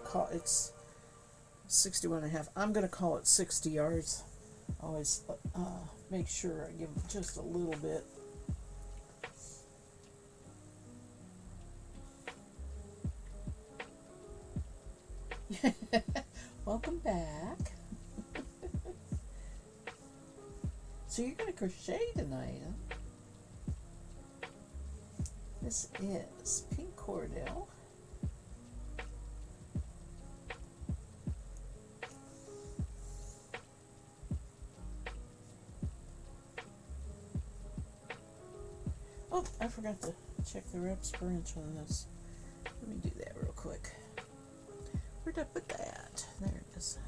call it's 61 and a half. I'm going to call it 60 yards. Always make sure I give just a little bit. Welcome back. So you're going to crochet tonight, huh? This is Pink Cordell. Oh, I forgot to check the reps per inch on this. Let me do that real quick. Where'd I put that? There it is.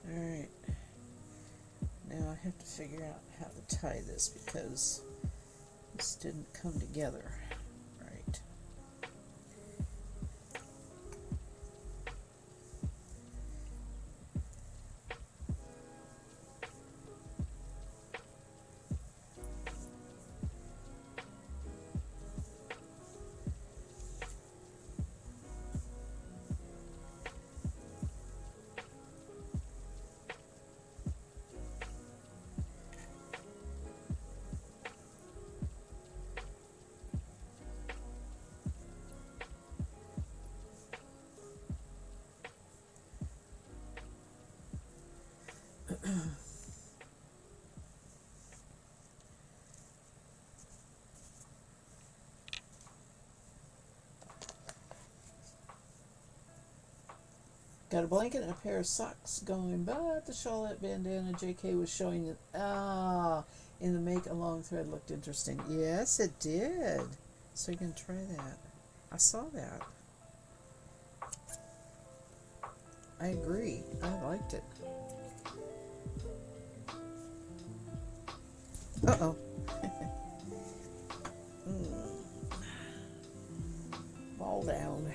Alright, now I have to figure out how to tie this because this didn't come together right. Got a blanket and a pair of socks going, but the shawlette bandana JK was showing it. In the make a long thread looked interesting. Yes, it did. So you can try that. I saw that. I agree. I liked it. Uh-oh. Ball down.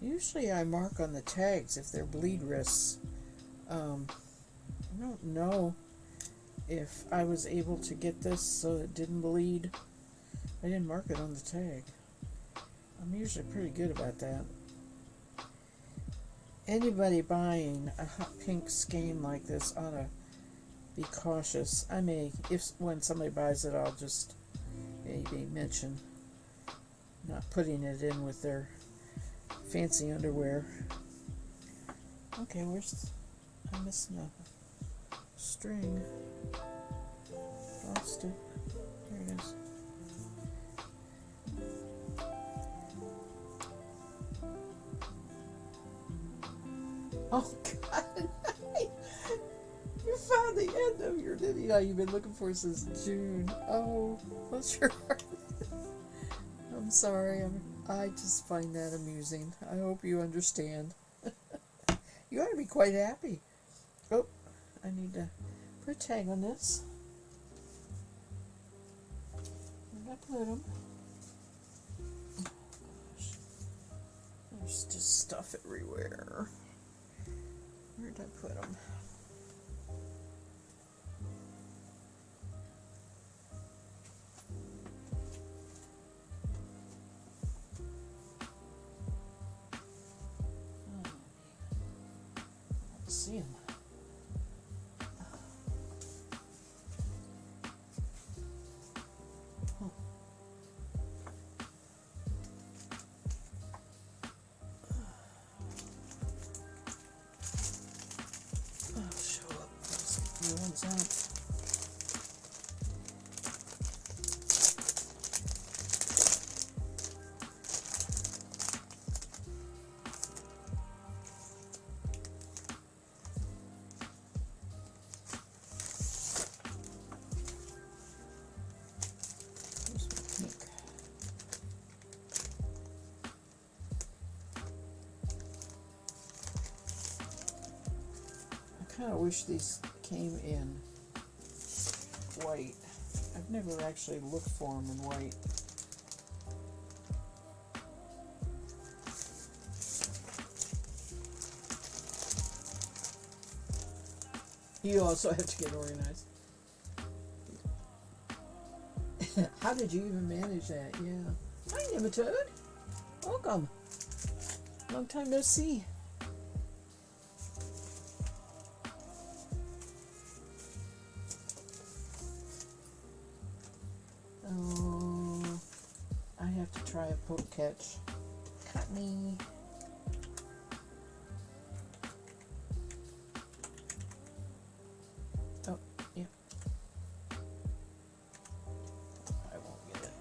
Usually I mark on the tags if they're bleed risks. I don't know if I was able to get this so it didn't bleed. I didn't mark it on the tag. I'm usually pretty good about that. Anybody buying a hot pink skein like this ought to be cautious. I may, when somebody buys it, I'll just maybe mention not putting it in with their fancy underwear. Okay, I'm missing a string. Lost it. There it is. Oh God! You found the end of your video you've been looking for since June. Oh, bless your heart. I'm sorry. I just find that amusing. I hope you understand. You ought to be quite happy. Oh, I need to put a tag on this. Where'd I put them? Oh, gosh. There's just stuff everywhere. Where'd I put them? see him. Oh, show up. Let's get the new ones out. I kind of wish these came in white. I've never actually looked for them in white. You also have to get organized. How did you even manage that? Yeah. Hi, Nematode. Welcome. Long time no see. I have to try a poke catch. Cut me. Oh, yeah. I won't get it.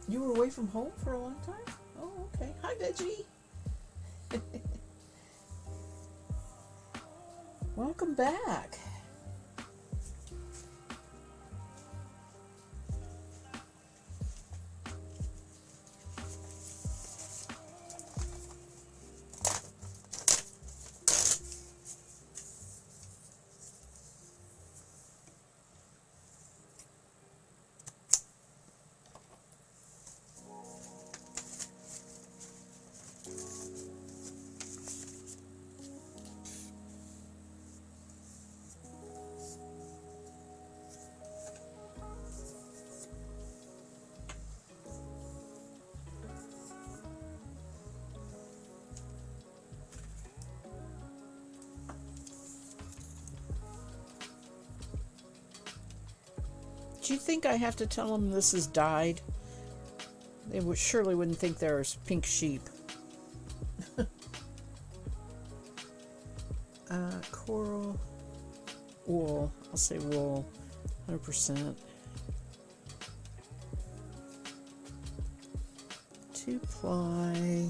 You were away from home for a long time? Oh, okay. Hi, Veggie. Welcome back. Do you think I have to tell them this is dyed? They surely wouldn't think there's pink sheep. Coral, wool. I'll say wool, 100%. 2-ply,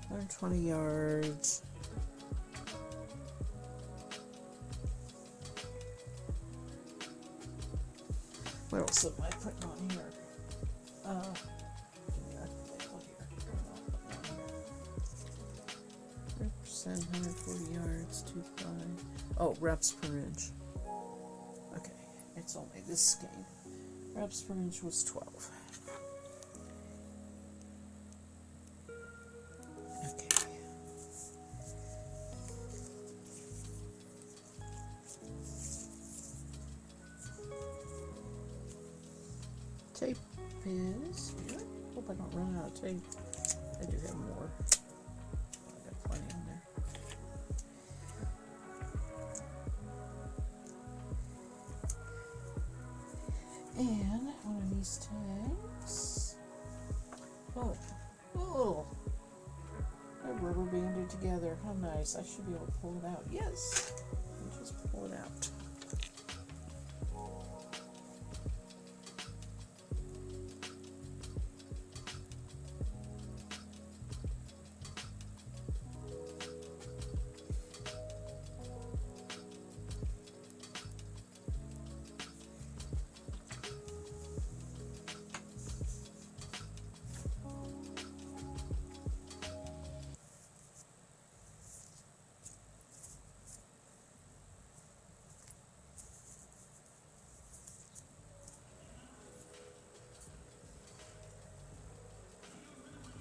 120 yards. What else am I putting on here? Yeah, that one here. 100%, 140 yards, 2-ply. Oh, reps per inch. Okay, it's only this skein. Reps per inch was 12. Okay. Tape is here. Hope I don't run out of tape. I do have more. I got plenty in there. And one of these tags. Oh, they're rubber banded together. How nice. I should be able to pull it out. Yes. Just pull it out.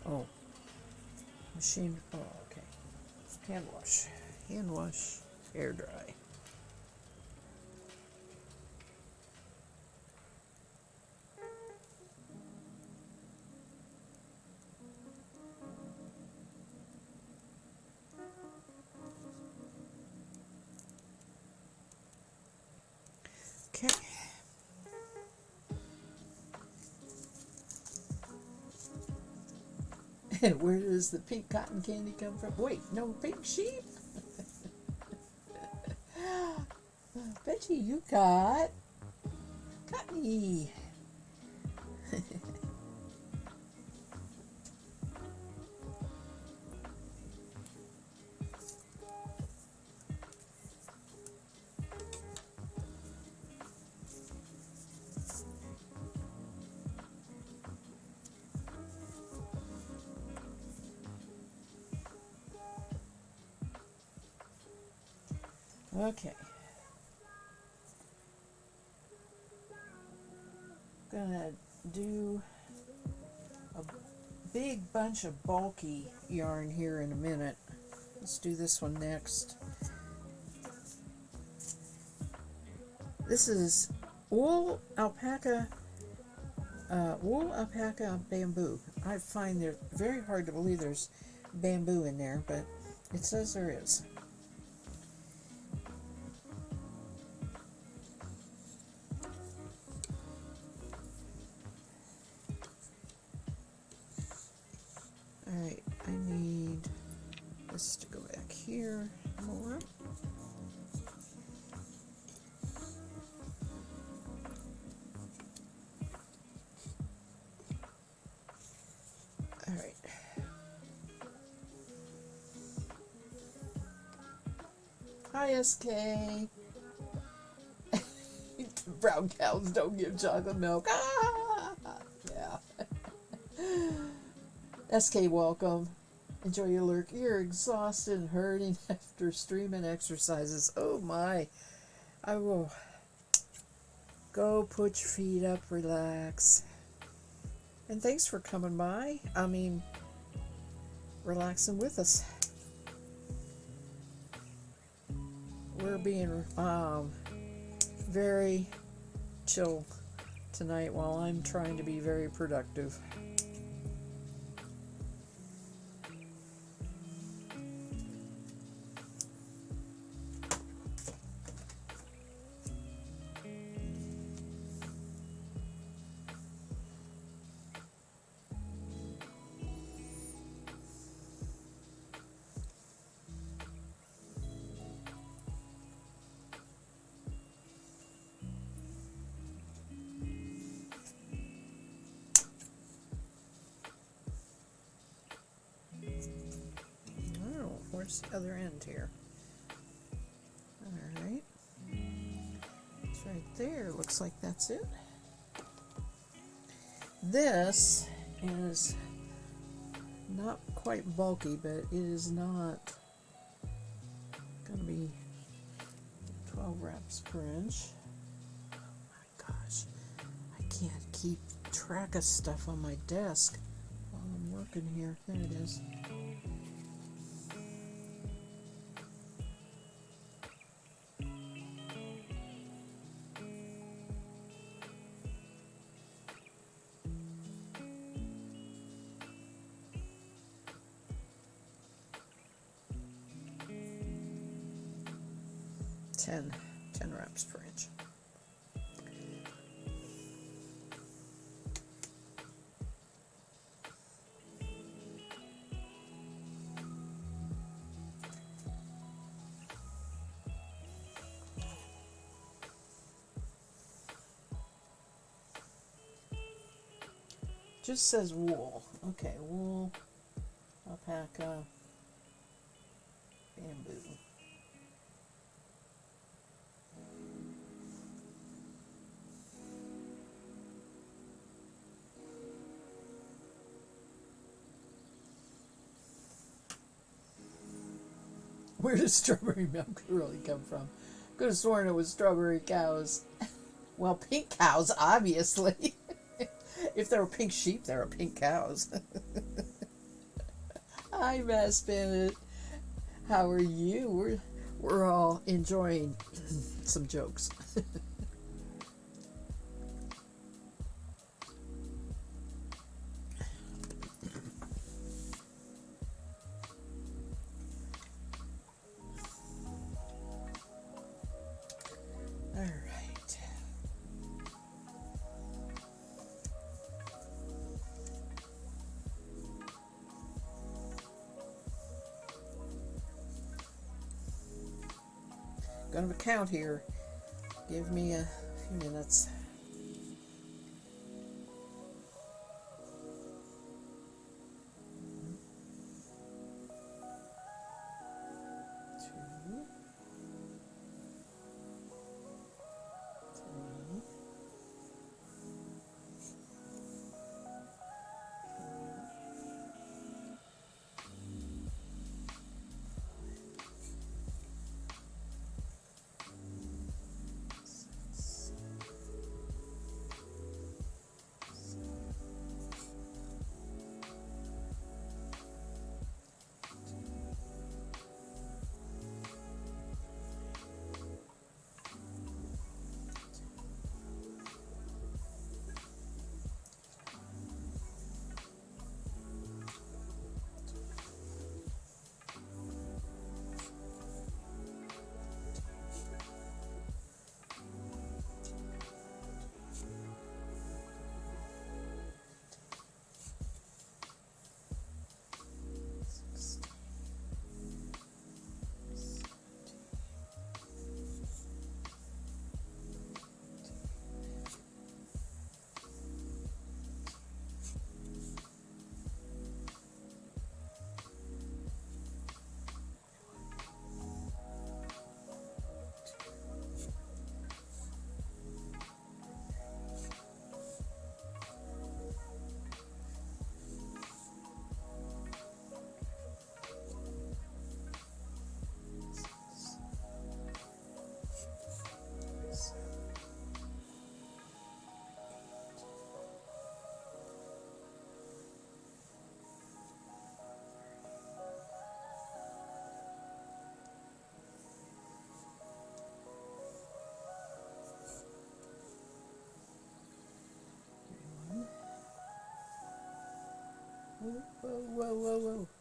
Oh, machine. Oh, okay. Hand wash. Hand wash. Air dry. Where does the pink cotton candy come from? Wait, no, pink sheep? Betty, you got cottony. Okay. Gonna do a big bunch of bulky yarn here in a minute. Let's do this one next. This is wool alpaca bamboo. I find they're very hard to believe there's bamboo in there, but it says there is. Alright, I need this to go back here more. Alright. Hi, SK. Brown cows don't give chocolate milk. Ah! Yeah. SK, welcome. Enjoy your lurk. You're exhausted and hurting after streaming exercises. Oh my. I will go put your feet up, relax. And thanks for coming by. I mean, relaxing with us. We're being very chill tonight while I'm trying to be very productive. Where's the other end here? Alright. It's right there. Looks like that's it. This is not quite bulky, but it is not going to be 12 wraps per inch. Oh my gosh. I can't keep track of stuff on my desk while I'm working here. There it is. Ten wraps per inch. Just says wool. Okay, wool, alpaca, bamboo. Where does strawberry milk really come from? Could have sworn it was strawberry cows. Well, pink cows, obviously. If there were pink sheep, there are pink cows. Hi, Mass Bennett. How are you? We're all enjoying some jokes. going to count here. Give me a few minutes.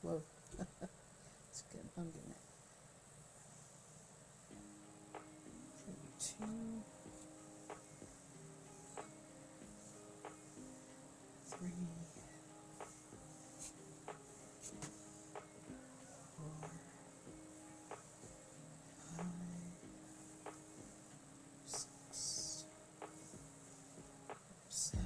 Whoa. It's good. I'm getting it. 32. 3. 4. 5. 6. 7.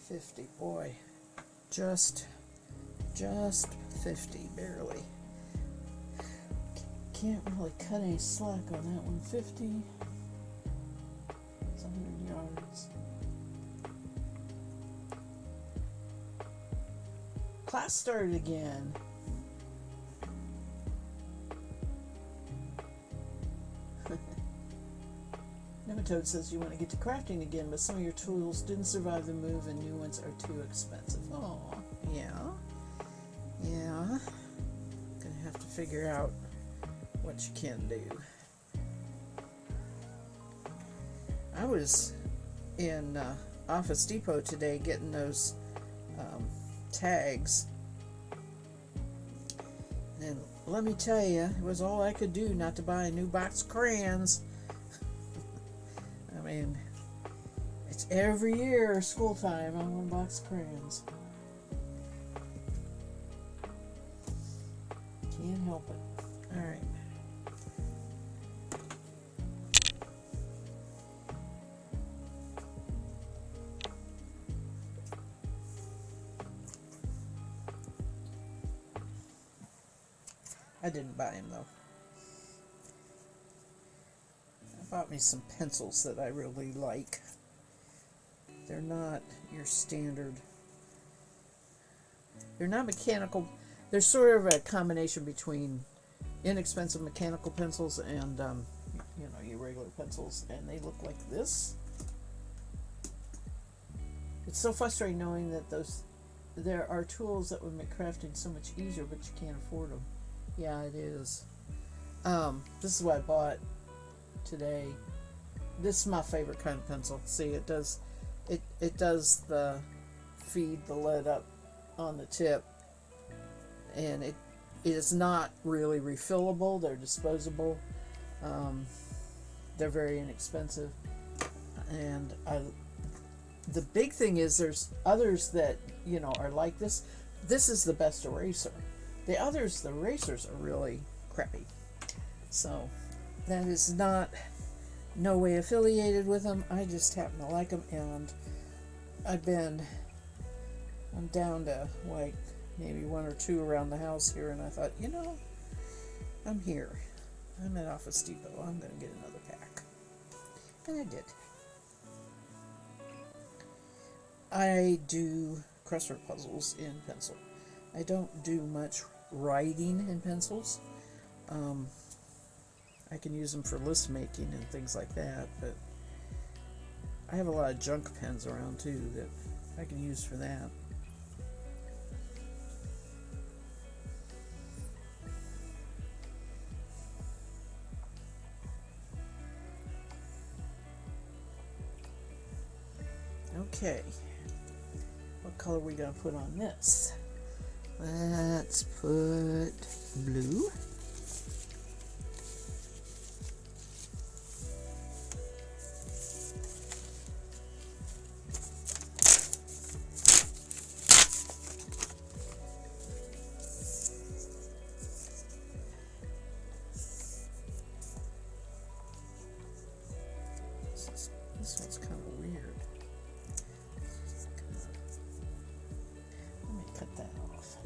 50, boy, just 50, barely. Can't really cut any slack on that one. 50, it's 100 yards. Class started again. Nematode says you want to get to crafting again, but some of your tools didn't survive the move and new ones are too expensive. Oh, yeah. Gonna have to figure out what you can do. I was in Office Depot today getting those tags, and let me tell you, it was all I could do not to buy a new box of crayons. I mean, it's every year school time on one box of crayons. Can't help it. All right. I didn't buy him though. I bought me some pencils that I really like. They're not your standard. They're not mechanical. They're sort of a combination between inexpensive mechanical pencils and your regular pencils, and they look like this. It's so frustrating knowing that there are tools that would make crafting so much easier, but you can't afford them. Yeah, it is. This is what I bought today. This is my favorite kind of pencil. See, it does the feed the lead up on the tip, and it is not really refillable. They're disposable. They're very inexpensive, and the big thing is there's others that are like this. This is the best eraser. The others, the erasers are really crappy. So that is not no way affiliated with them. I just happen to like them, and I'm down to like maybe one or two around the house here, and I thought, I'm here. I'm at Office Depot. I'm going to get another pack. And I did. I do crossword puzzles in pencil. I don't do much writing in pencils. I can use them for list making and things like that, but I have a lot of junk pens around too that I can use for that. Okay, what color are we going to put on this? Let's put blue. This one's kind of weird. Let me cut that off.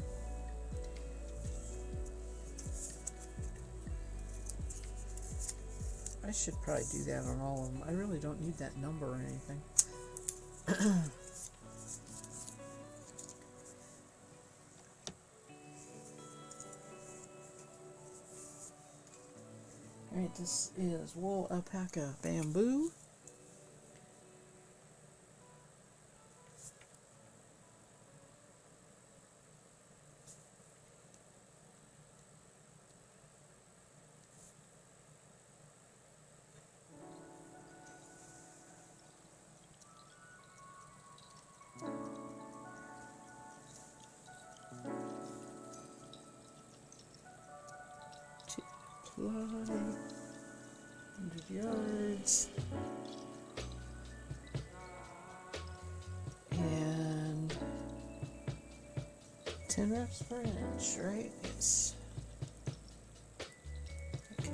I should probably do that on all of them. I really don't need that number or anything. Alright, this is wool, alpaca, bamboo. Ply, 100 yards, and 10 reps per inch, right? Yes. Okay.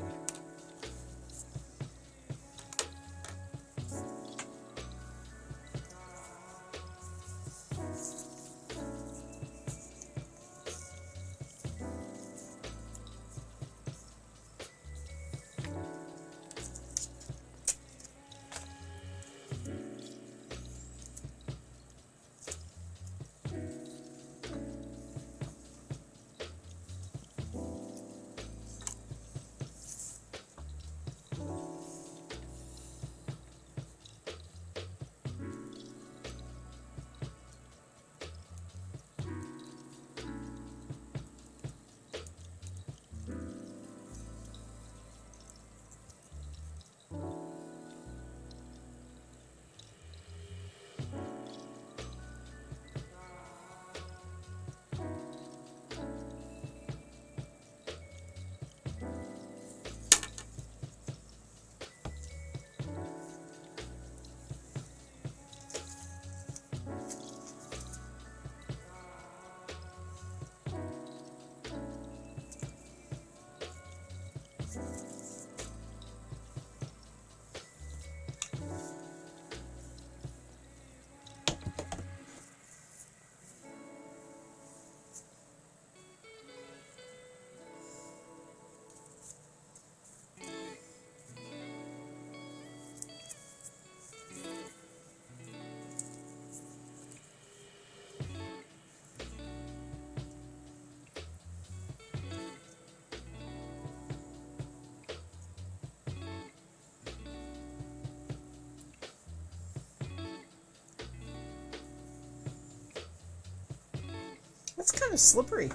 That's kind of slippery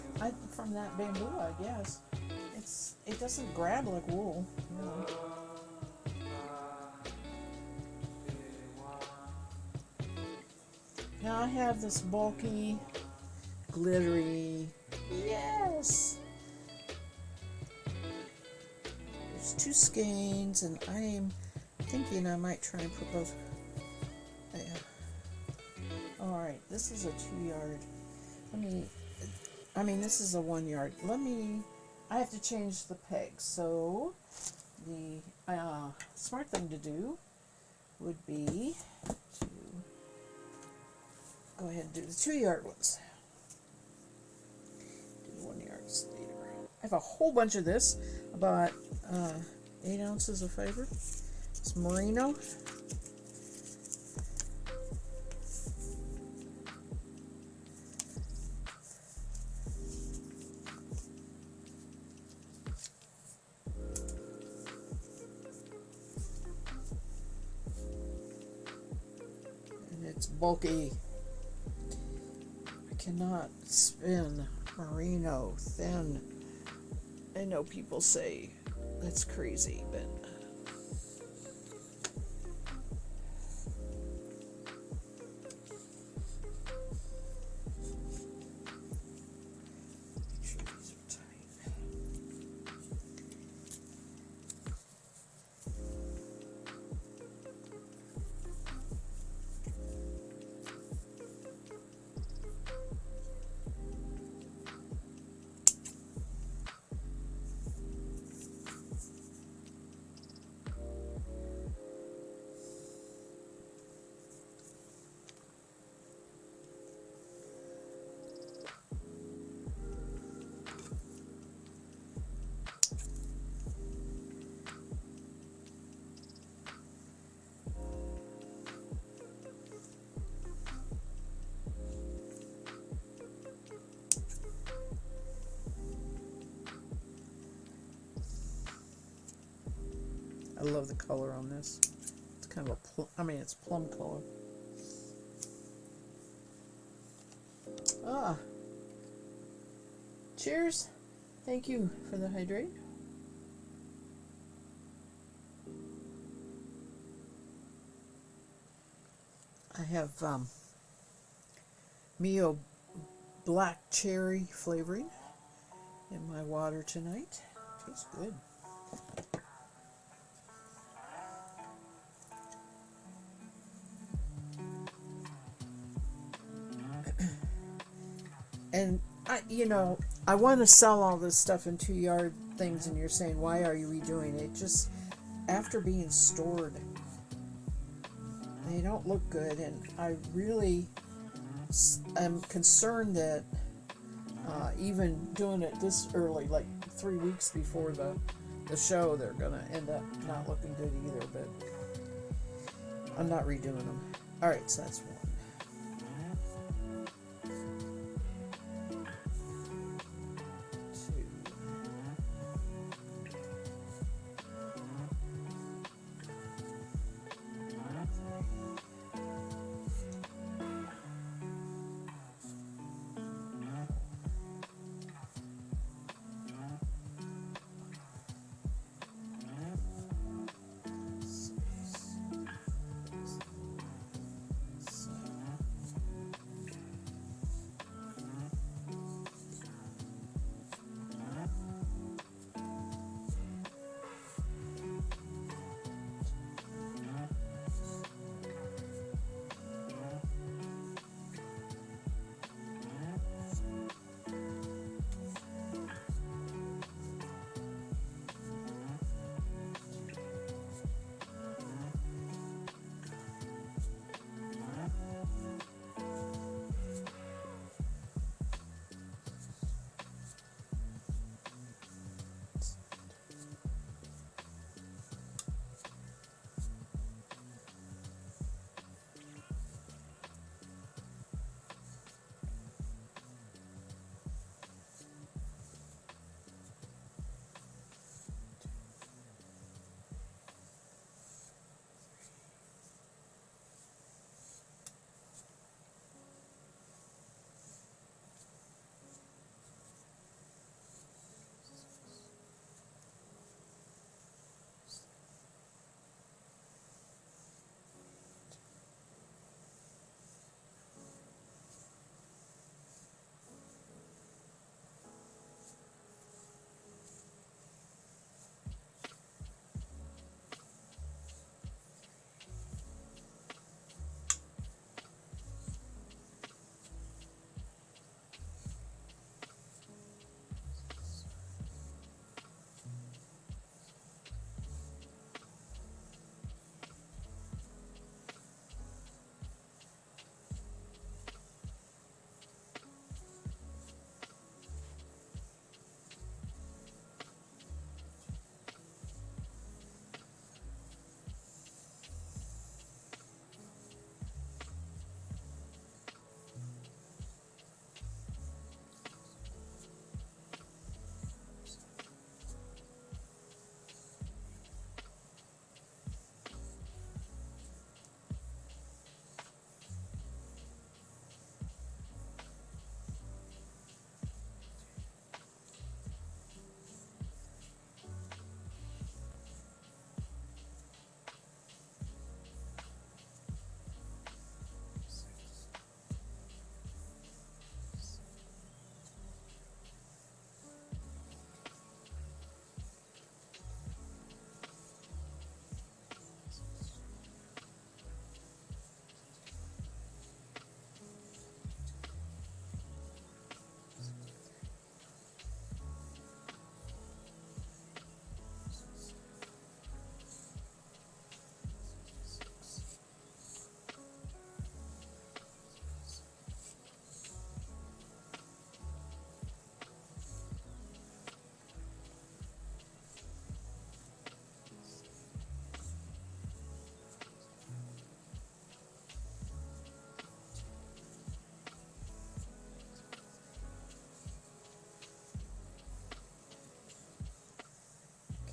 from that bamboo, I guess. It doesn't grab like wool, really. Now I have this bulky, glittery, yes! There's 2 skeins, and I am thinking I might try and put both. Yeah. Alright, this is a 2-yard. This is a 1-yard. I have to change the pegs, so the smart thing to do would be to go ahead and do the 2-yard ones. Do the 1-yard later. I have a whole bunch of this, about 8 ounces of fiber. It's merino. It's bulky. I cannot spin merino thin. I know people say that's crazy, but make sure these are tight. I love the color on this. It's kind of it's plum color. Cheers. Thank you for the hydrate. I have Mio black cherry flavoring in my water tonight. Tastes good. And I want to sell all this stuff in 2-yard things, and you're saying, why are you redoing it? Just after being stored, they don't look good, and I really am concerned that even doing it this early, like 3 weeks before the show, they're gonna end up not looking good either. But I'm not redoing them. All right, so that's one.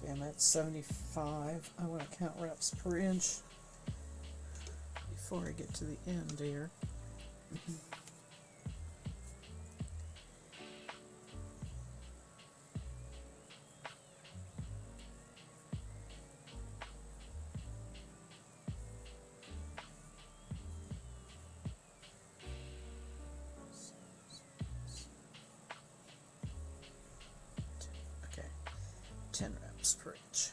I'm at 75. I want to count reps per inch before I get to the end here. Okay, 10 reps per inch.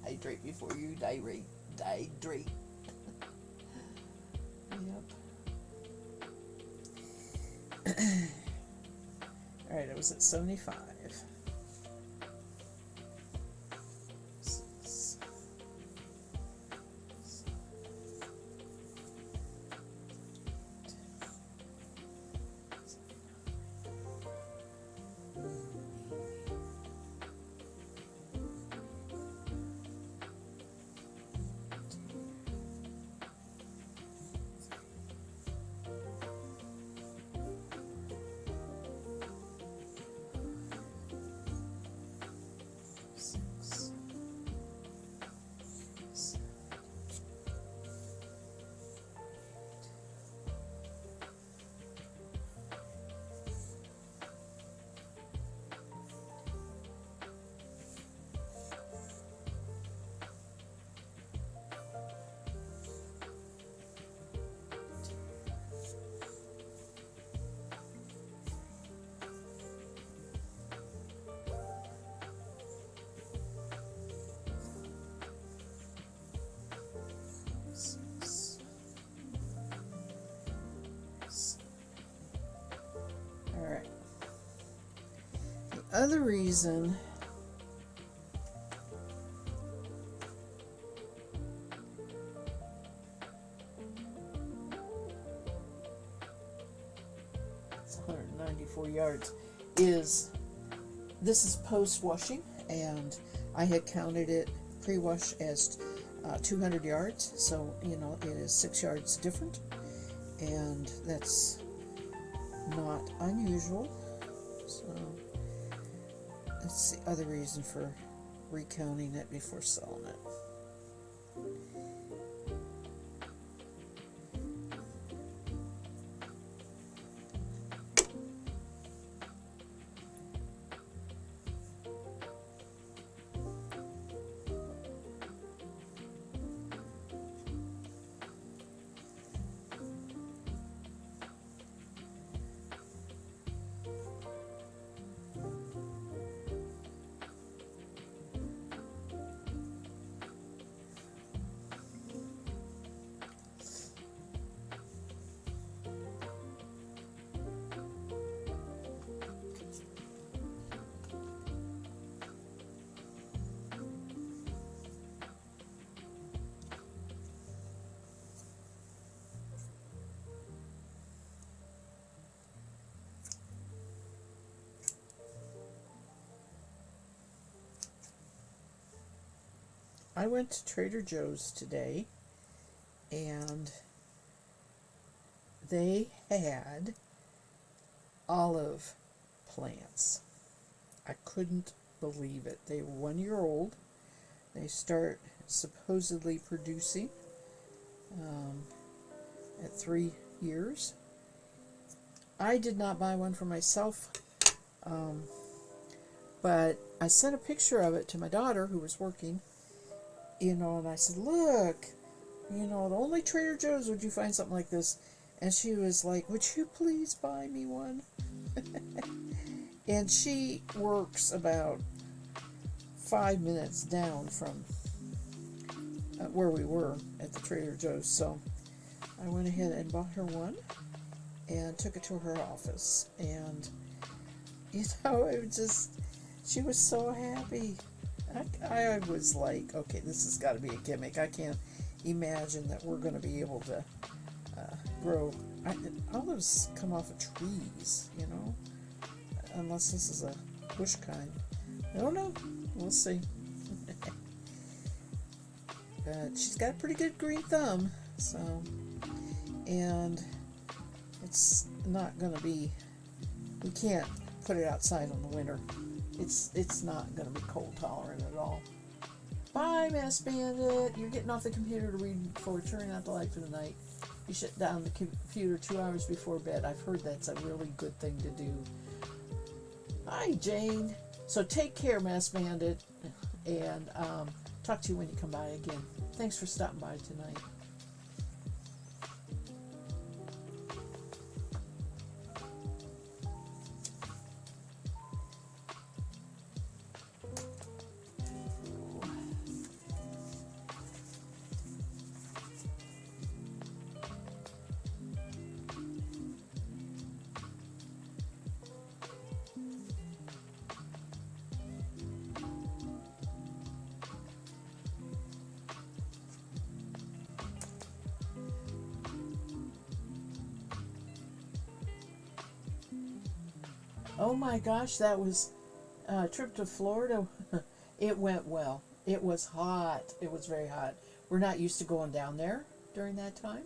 Hydrate before you dihydrate. Yep. Alright, I was at 75. Alright. The other reason it's 194 yards is this is post-washing, and I had counted it pre-wash as 200 yards, so you know it is 6 yards different, and that's not unusual. So that's the other reason for recounting it before selling it. I went to Trader Joe's today, and they had olive plants. I couldn't believe it. They were 1 year old. They start supposedly producing at 3 years. I did not buy one for myself, but I sent a picture of it to my daughter who was working, you know, and I said, look, you know, the only Trader Joe's would you find something like this. And she was like, would you please buy me one? And she works about 5 minutes down from where we were at the Trader Joe's. So I went ahead and bought her one and took it to her office. And, you know, it was just, she was so happy. I was like, okay, this has got to be a gimmick. I can't imagine that we're going to be able to grow. Olives come off of trees, you know, unless this is a bush kind. I don't know. We'll see. But she's got a pretty good green thumb, so, and it's not going to be, we can't put it outside in the winter. It's not going to be cold tolerant at all. Bye, Mass Bandit. You're getting off the computer to read before turning out the light for the night. You shut down the computer 2 hours before bed. I've heard that's a really good thing to do. Hi, Jane. So take care, Mass Bandit, and talk to you when you come by again. Thanks for stopping by tonight. Oh my gosh, that was a trip to Florida. It went well. It was hot. It was very hot. We're not used to going down there during that time,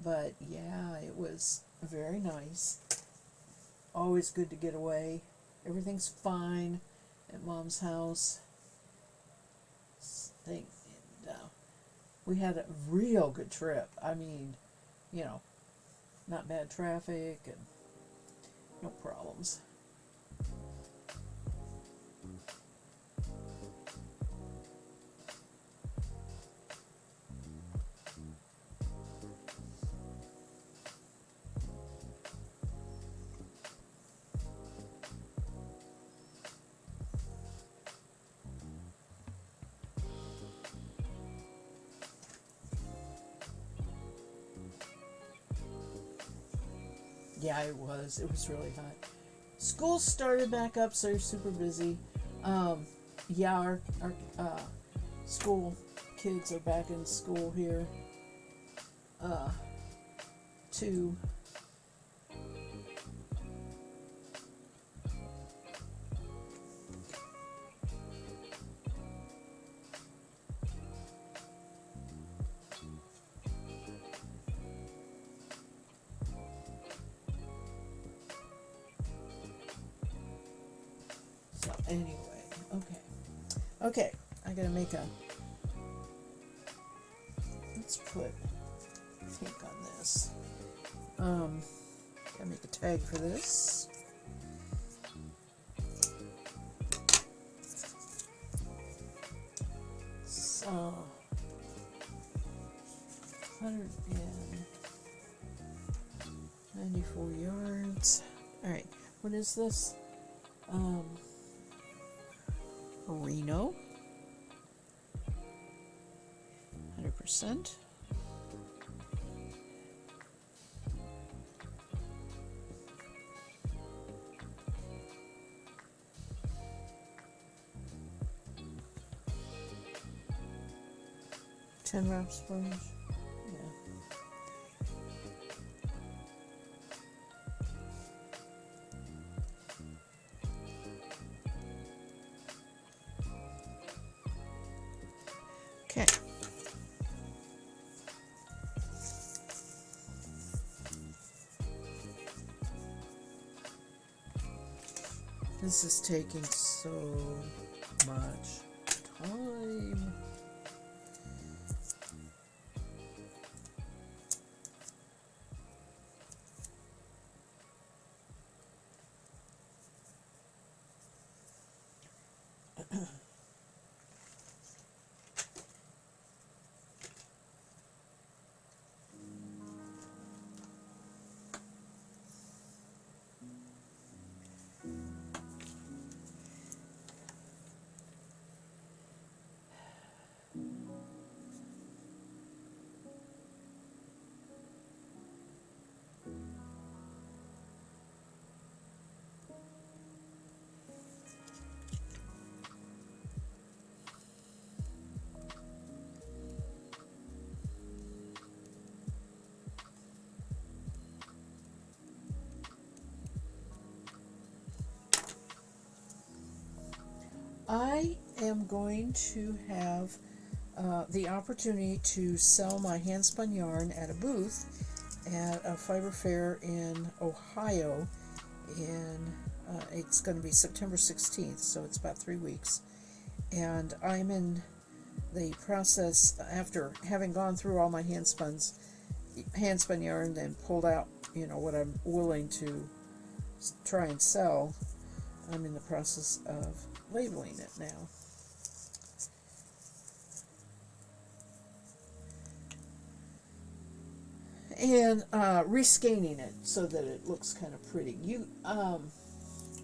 but yeah, it was very nice. Always good to get away. Everything's fine at Mom's house. And, we had a real good trip. I mean, you know, not bad traffic and no problems. Yeah, it was. It was really hot. School started back up, so you're super busy. Yeah, our school kids are back in school here. Too. So anyway, okay. I gotta make a. Let's put pink on this. Gotta make a tag for this. So 194 yards. All right, what is this? Reno. 100%. Ten wrap sponge. Yeah. Okay. This is taking so much time. I am going to have the opportunity to sell my handspun yarn at a booth at a fiber fair in Ohio. It's going to be September 16th, so it's about 3 weeks. And I'm in the process, after having gone through all my handspun yarn and pulled out, what I'm willing to try and sell. I'm in the process of labeling it now. And rescanning it so that it looks kind of pretty.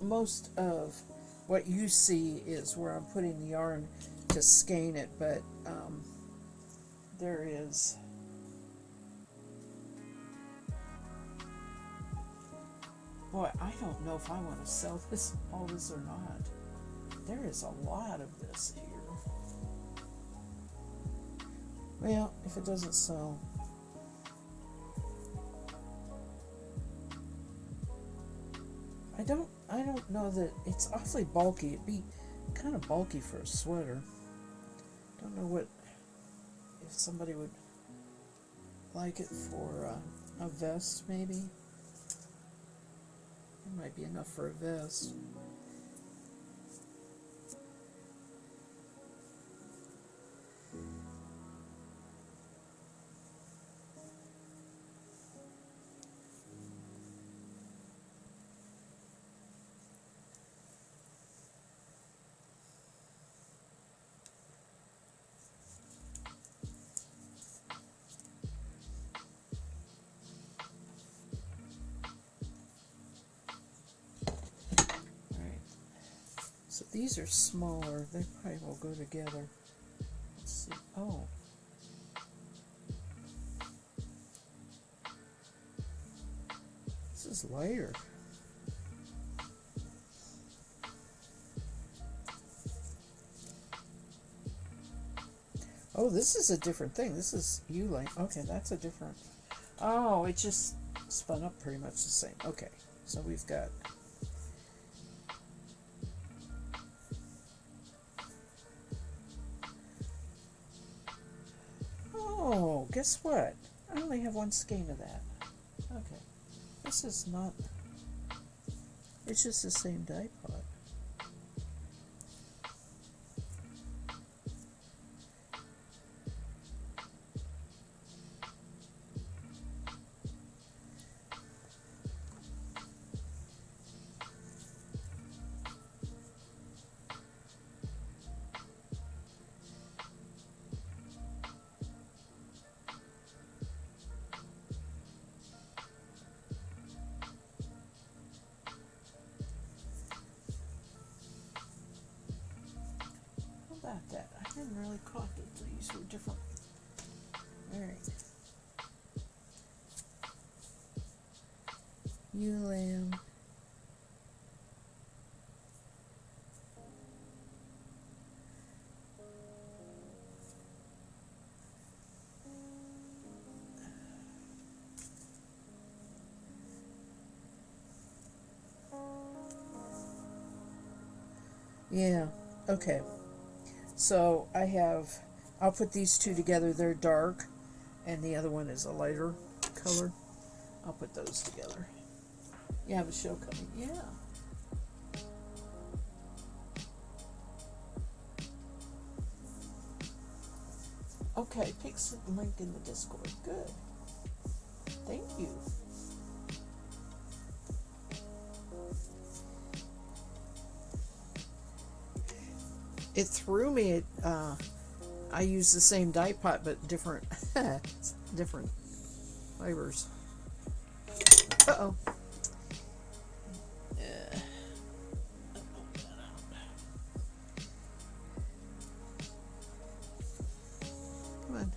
Most of what you see is where I'm putting the yarn to skein it, but there is boy, I don't know if I want to sell all this or not. There is a lot of this here. Well, if it doesn't sell, I don't know that it's awfully bulky. It'd be kind of bulky for a sweater. Don't know if somebody would like it for a vest, maybe. It might be enough for a vest. So these are smaller. They probably will go together. Let's see. Oh. This is lighter. Oh, this is a different thing. This is U-length. Okay, that's a different. Oh, it just spun up pretty much the same. Okay, so we've got. Oh, guess what? I only have one skein of that. Okay. This is not... It's just the same dye pot. That I hadn't really caught that these were different. All right, Lamb. Yeah. Okay. So I'll put these two together. They're dark, and the other one is a lighter color. I'll put those together. You have a show coming. Yeah. Okay, pick the link in the Discord. Good. Thank you. It threw me at, I use the same dye pot, but different, different fibers. Uh-oh. Come on.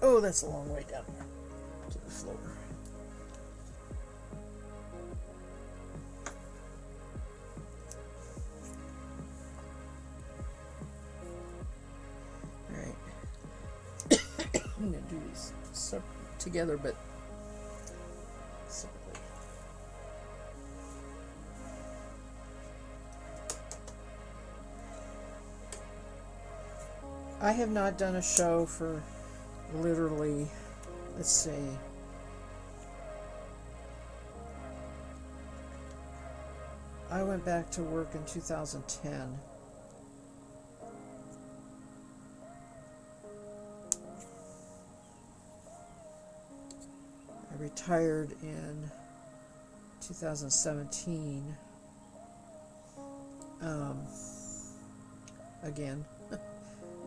Oh, that's a long way down there to the floor. Alright. I'm going to do these together, but separately. I have not done a show for literally, let's see, I went back to work in 2010. I retired in 2017. Again,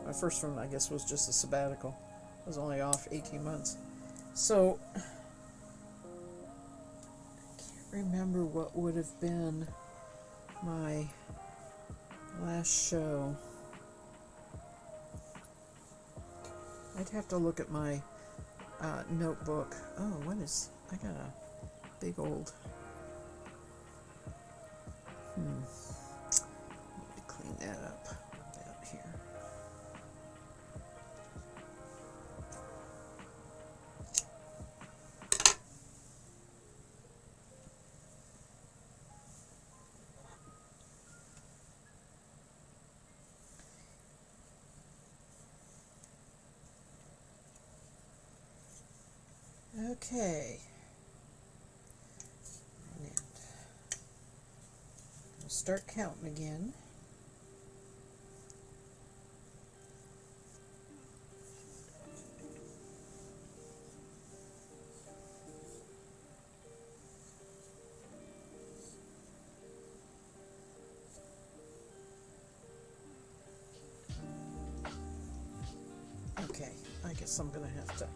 my first one, I guess, was just a sabbatical. I was only off 18 months. So, I can't remember what would have been my last show. I'd have to look at my notebook. Oh, what is... I got a big old... I need to clean that up about here. Okay. And we'll start counting again. Okay, I guess I'm gonna have to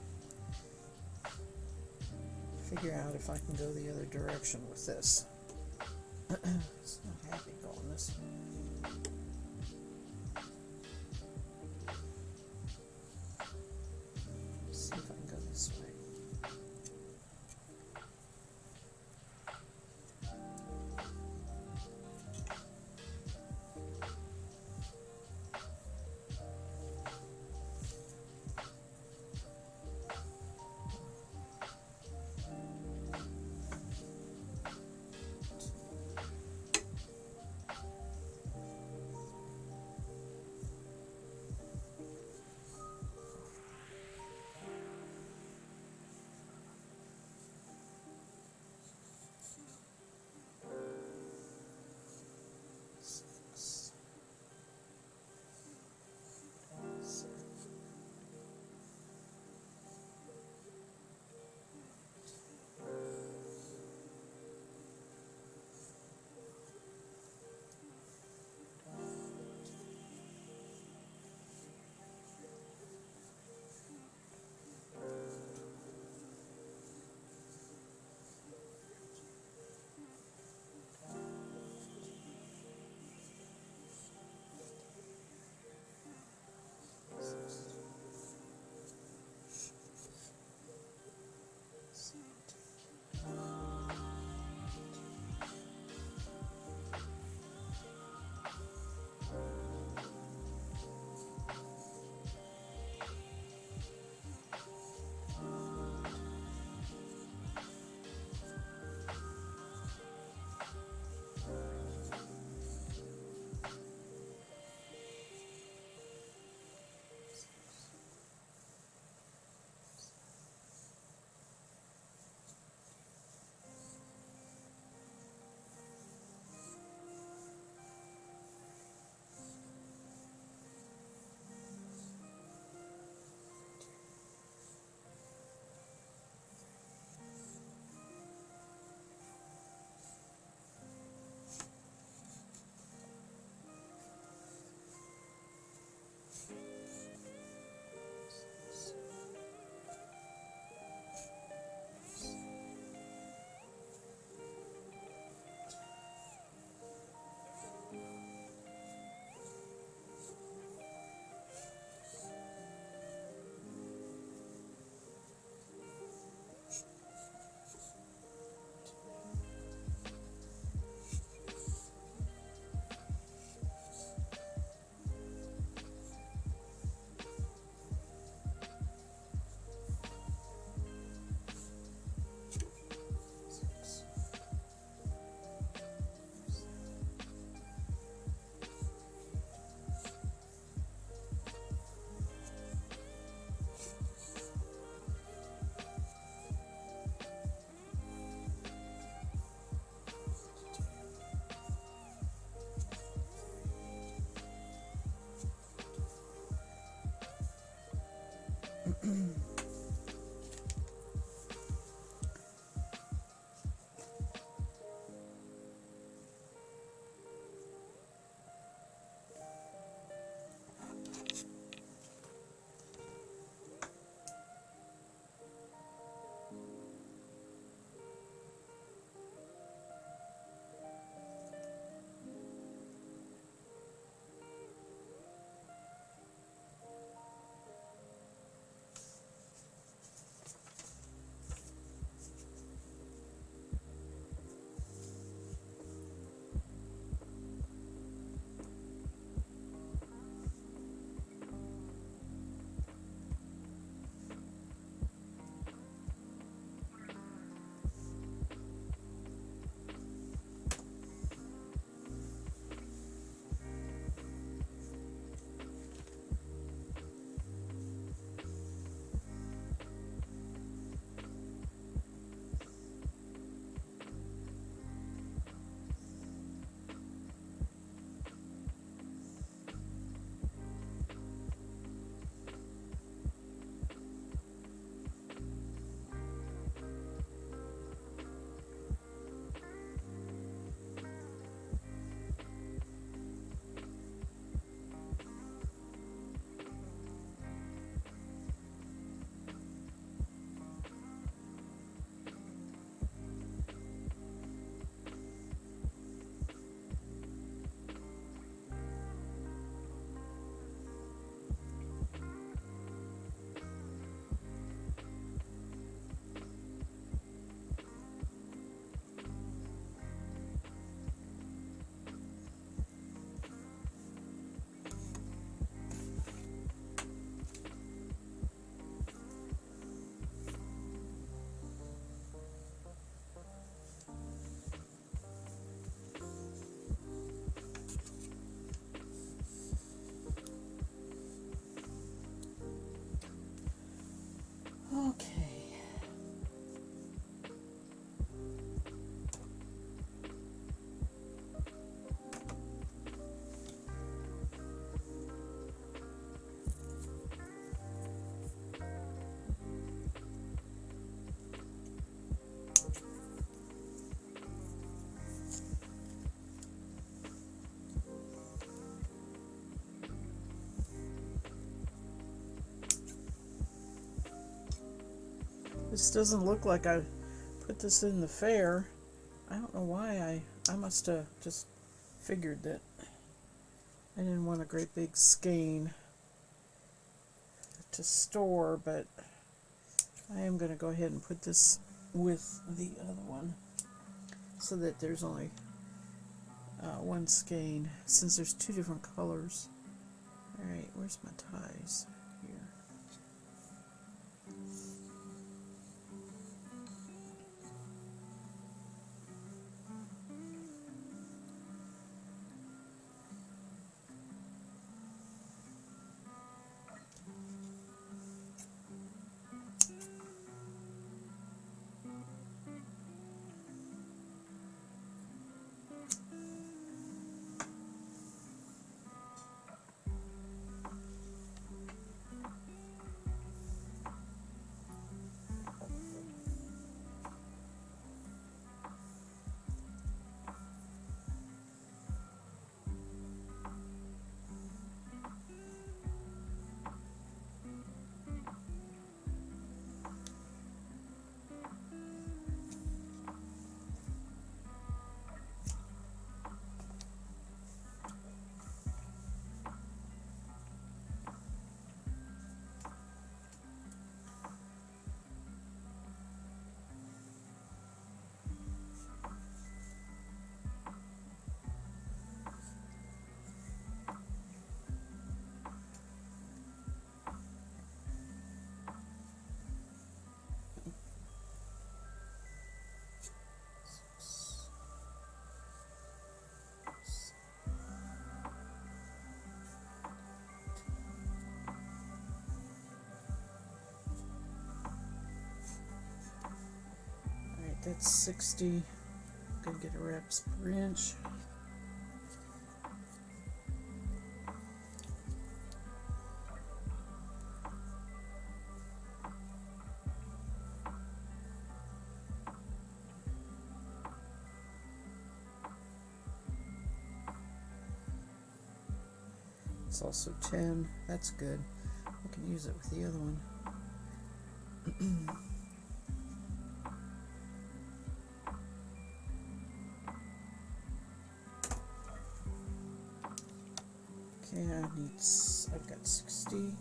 figure out if I can go the other direction with this. It's not happy going this way. See if I can go this way. Okay. This doesn't look like I put this in the fair. I don't know why I must have just figured that I didn't want a great big skein to store, but I am going to go ahead and put this with the other one so that there's only one skein, since there's two different colors. Alright, where's my ties? Here. That's 60. Gonna get a wraps per inch. It's also 10. That's good. I can use it with the other one. Okay, I've got 60.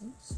Oops.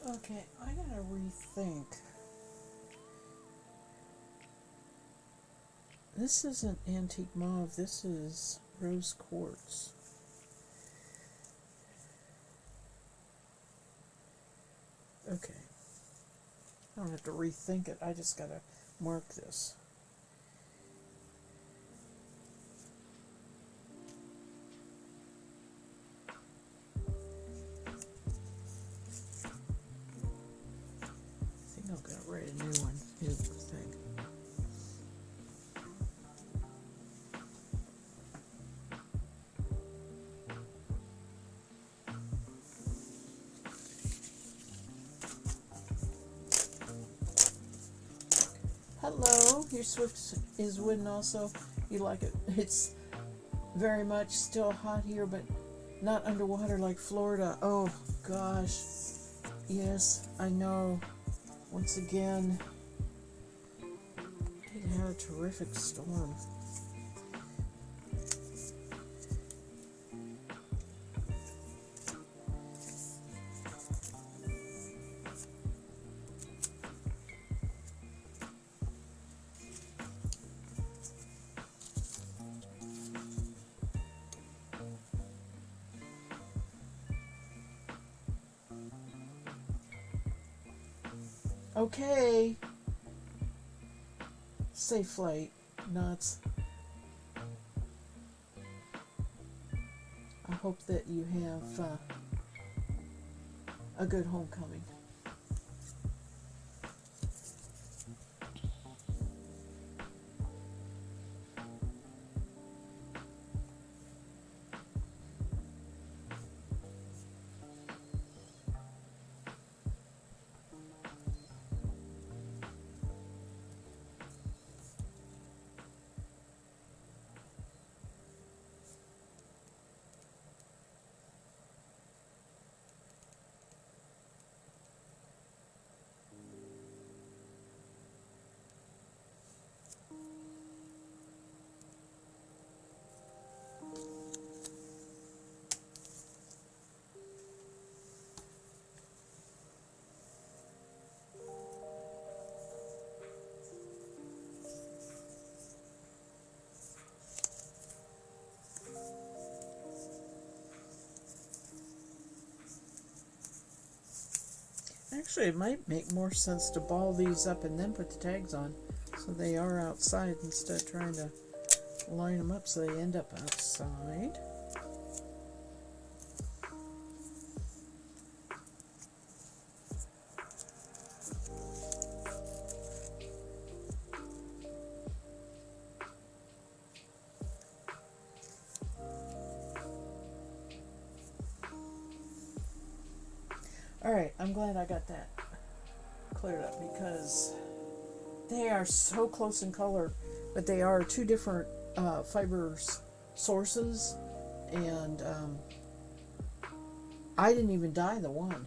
Okay, I gotta rethink. This isn't antique mauve, this is rose quartz. Okay. I don't have to rethink it, I just gotta mark this. I think I'll go write a new one. New thing. Hello, your Swift is winning also. You like it? It's very much still hot here, but not underwater like Florida. Oh gosh. Yes, I know. Once again, it had a terrific storm. Okay. Safe flight, nuts. I hope that you have a good homecoming. Actually, it might make more sense to ball these up and then put the tags on so they are outside instead of trying to line them up so they end up outside. Alright, I'm glad I got that cleared up because they are so close in color, but they are two different fibers sources, and I didn't even dye the one.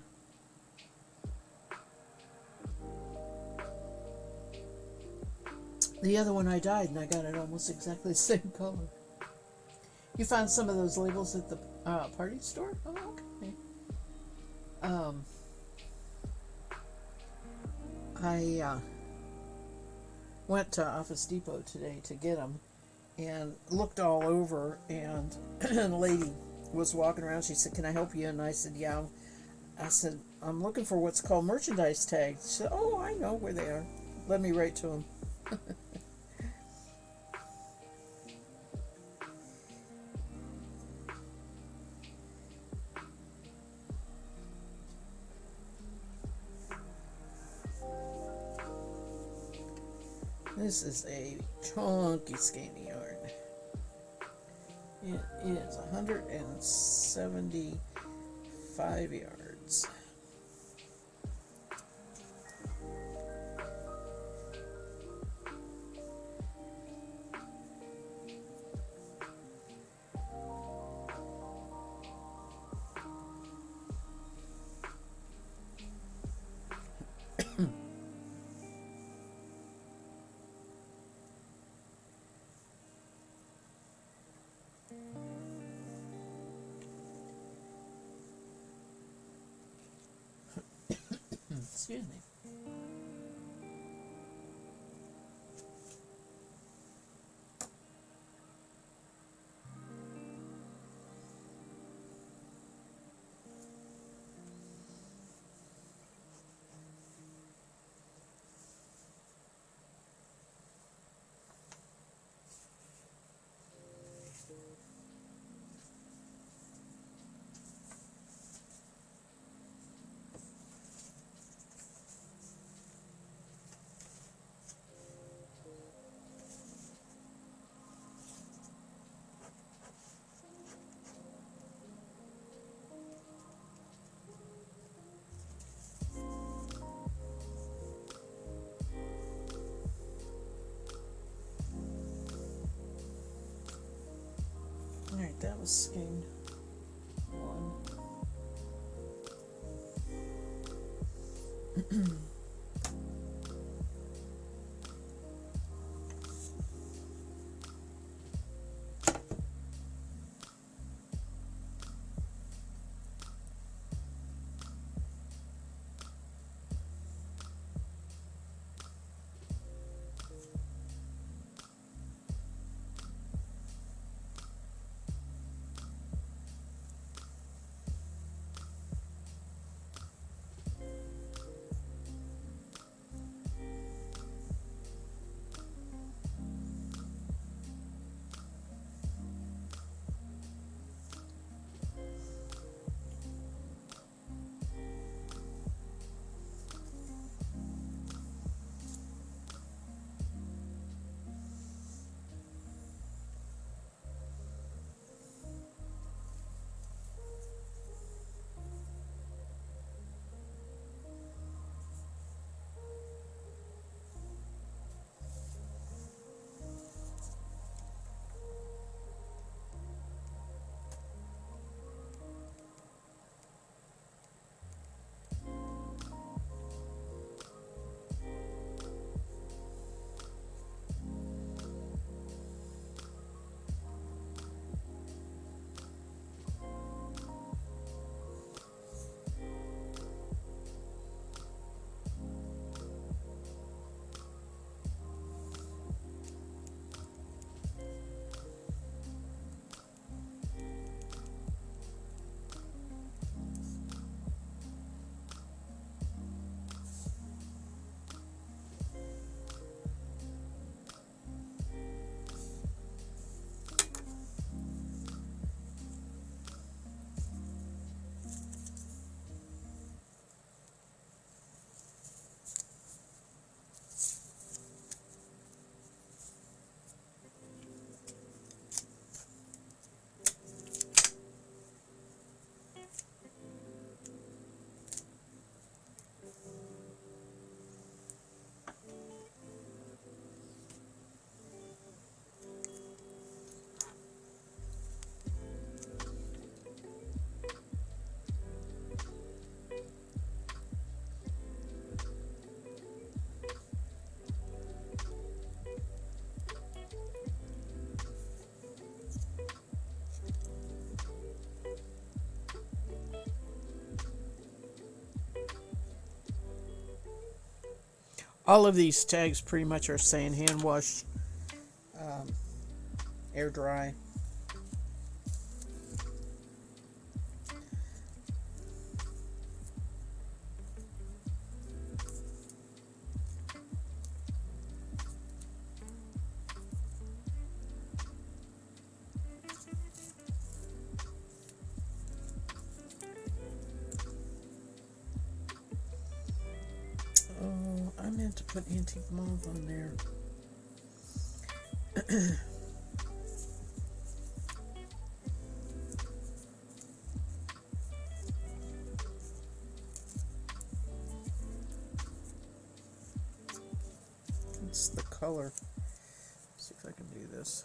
The other one I dyed, and I got it almost exactly the same color. You found some of those labels at the party store? Oh, okay. I went to Office Depot today to get them and looked all over, and a lady was walking around. She said, "Can I help you?" And I said, "Yeah." I said, "I'm looking for what's called merchandise tags." She said, "Oh, I know where they are. Let me write to them." This is a chunky skeiny yarn. It is 175 yards. Excuse me. was skein one. All of these tags pretty much are saying hand wash, air dry. Oh, I meant to put antique mauve on there. It's the color. Let's see if I can do this.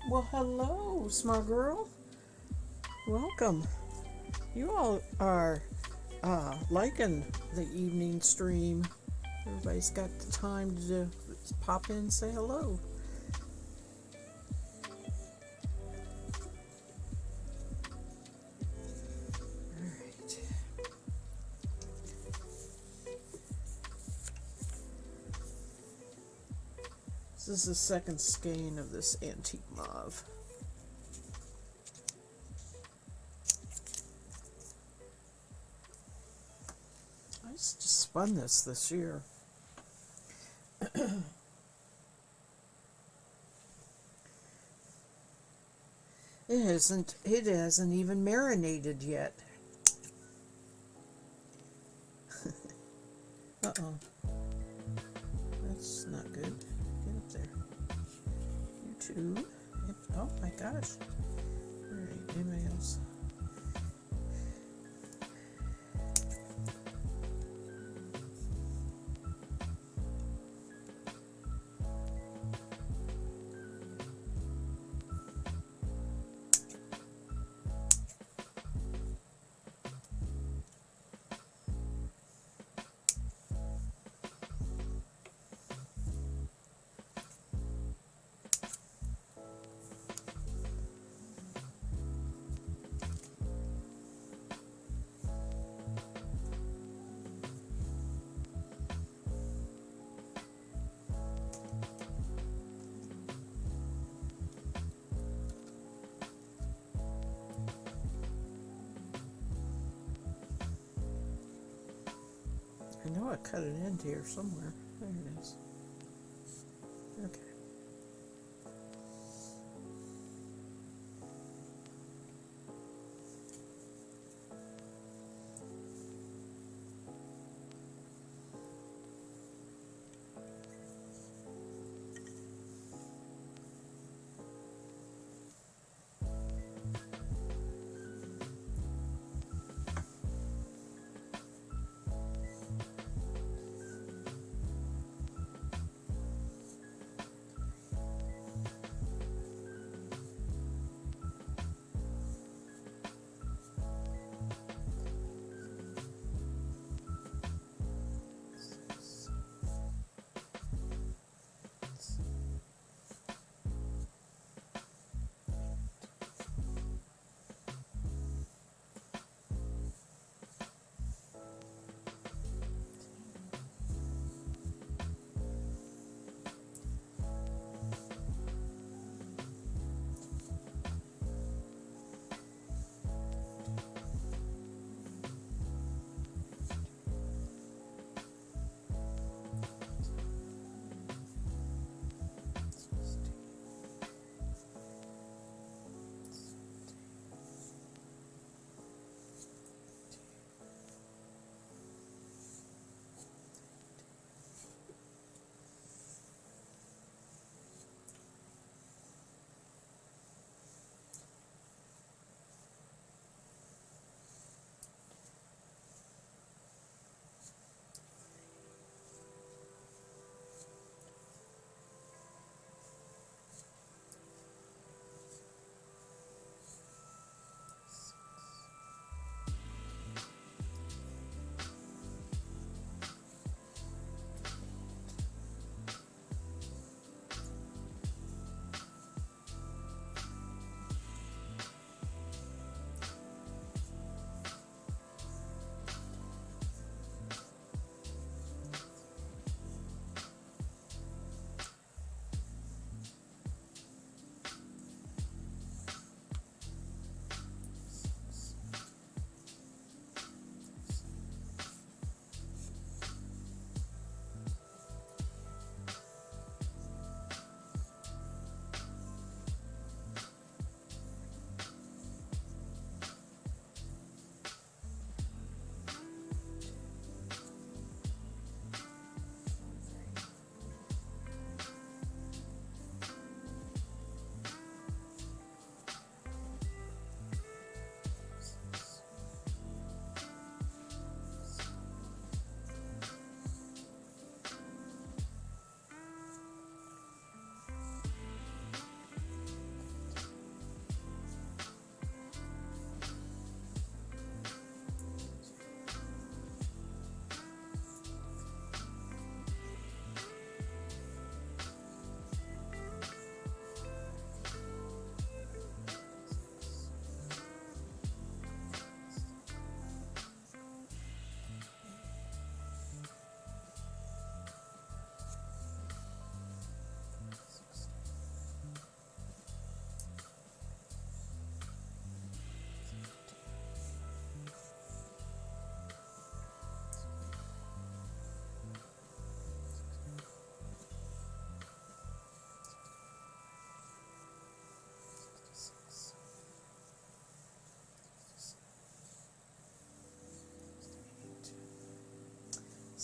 Well, hello, smart girl. Welcome. You all are liking the evening stream. Everybody's got the time to pop in and say hello. Alright. This is the second skein of this antique mauve. I just spun this year. It hasn't even marinated yet. Uh-oh. That's not good. Get up there. You too. Oh my gosh. Alright, anybody else? I know I cut it into here somewhere. There it is. Okay.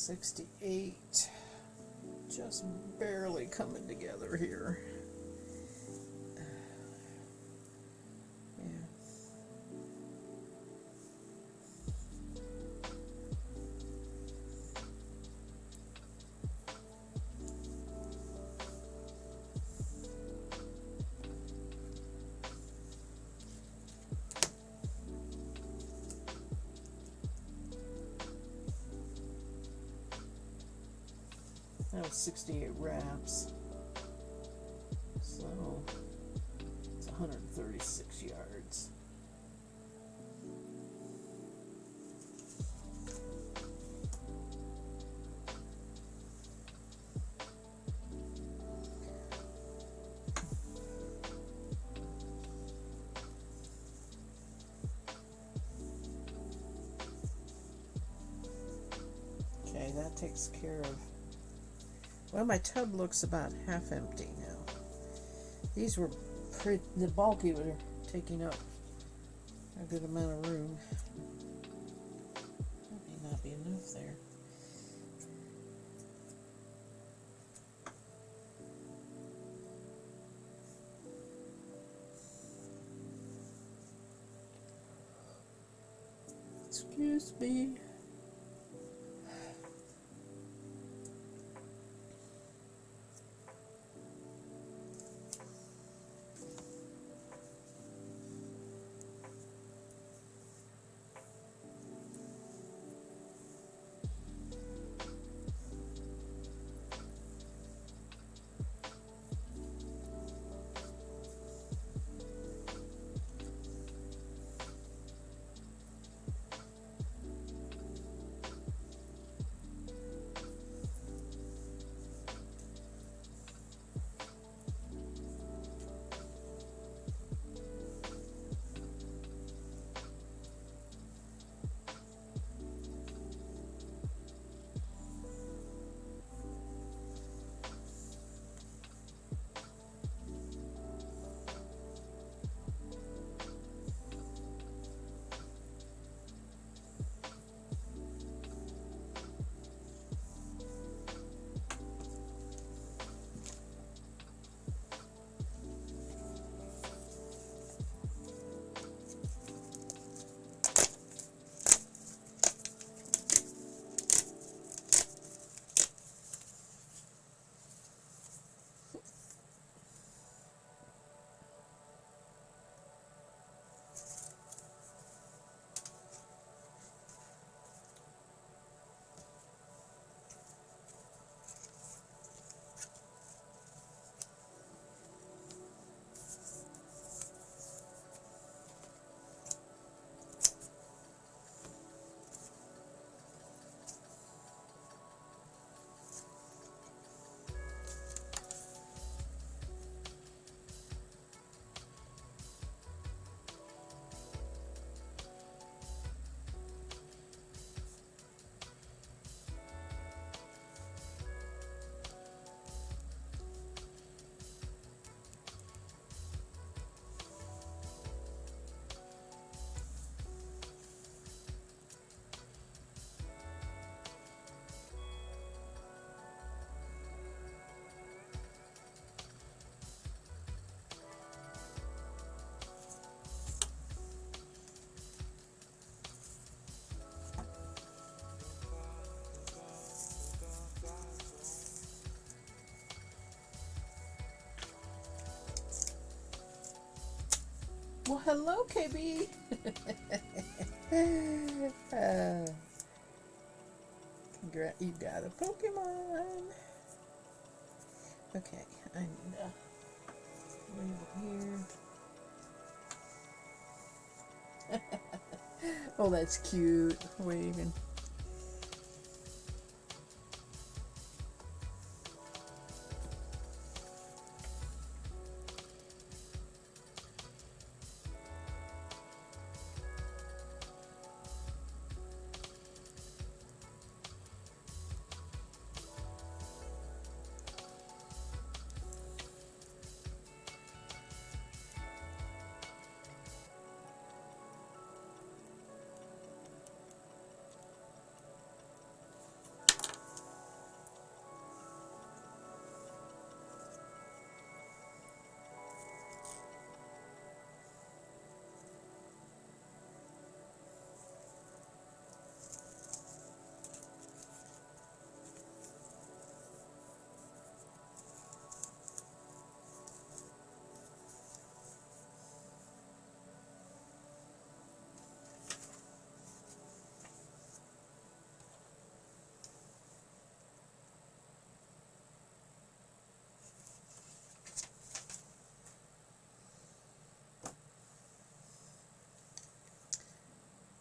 68. Just barely coming together here. Yeah. That was 68 wraps. So it's 136 yards. Okay, that takes care of. Well, my tub looks about half empty now. These were the bulky were taking up a good amount of room. That may not be enough there. Excuse me. Well, hello, KB. You got a Pokemon. Okay, I need a label here. Oh, that's cute. Waving.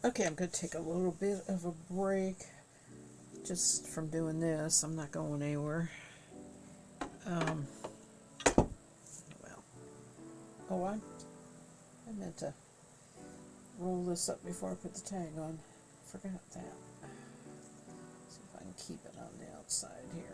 Okay, I'm going to take a little bit of a break just from doing this. I'm not going anywhere. Um, well, oh, I meant to roll this up before I put the tag on. Forgot that. See if I can keep it on the outside here.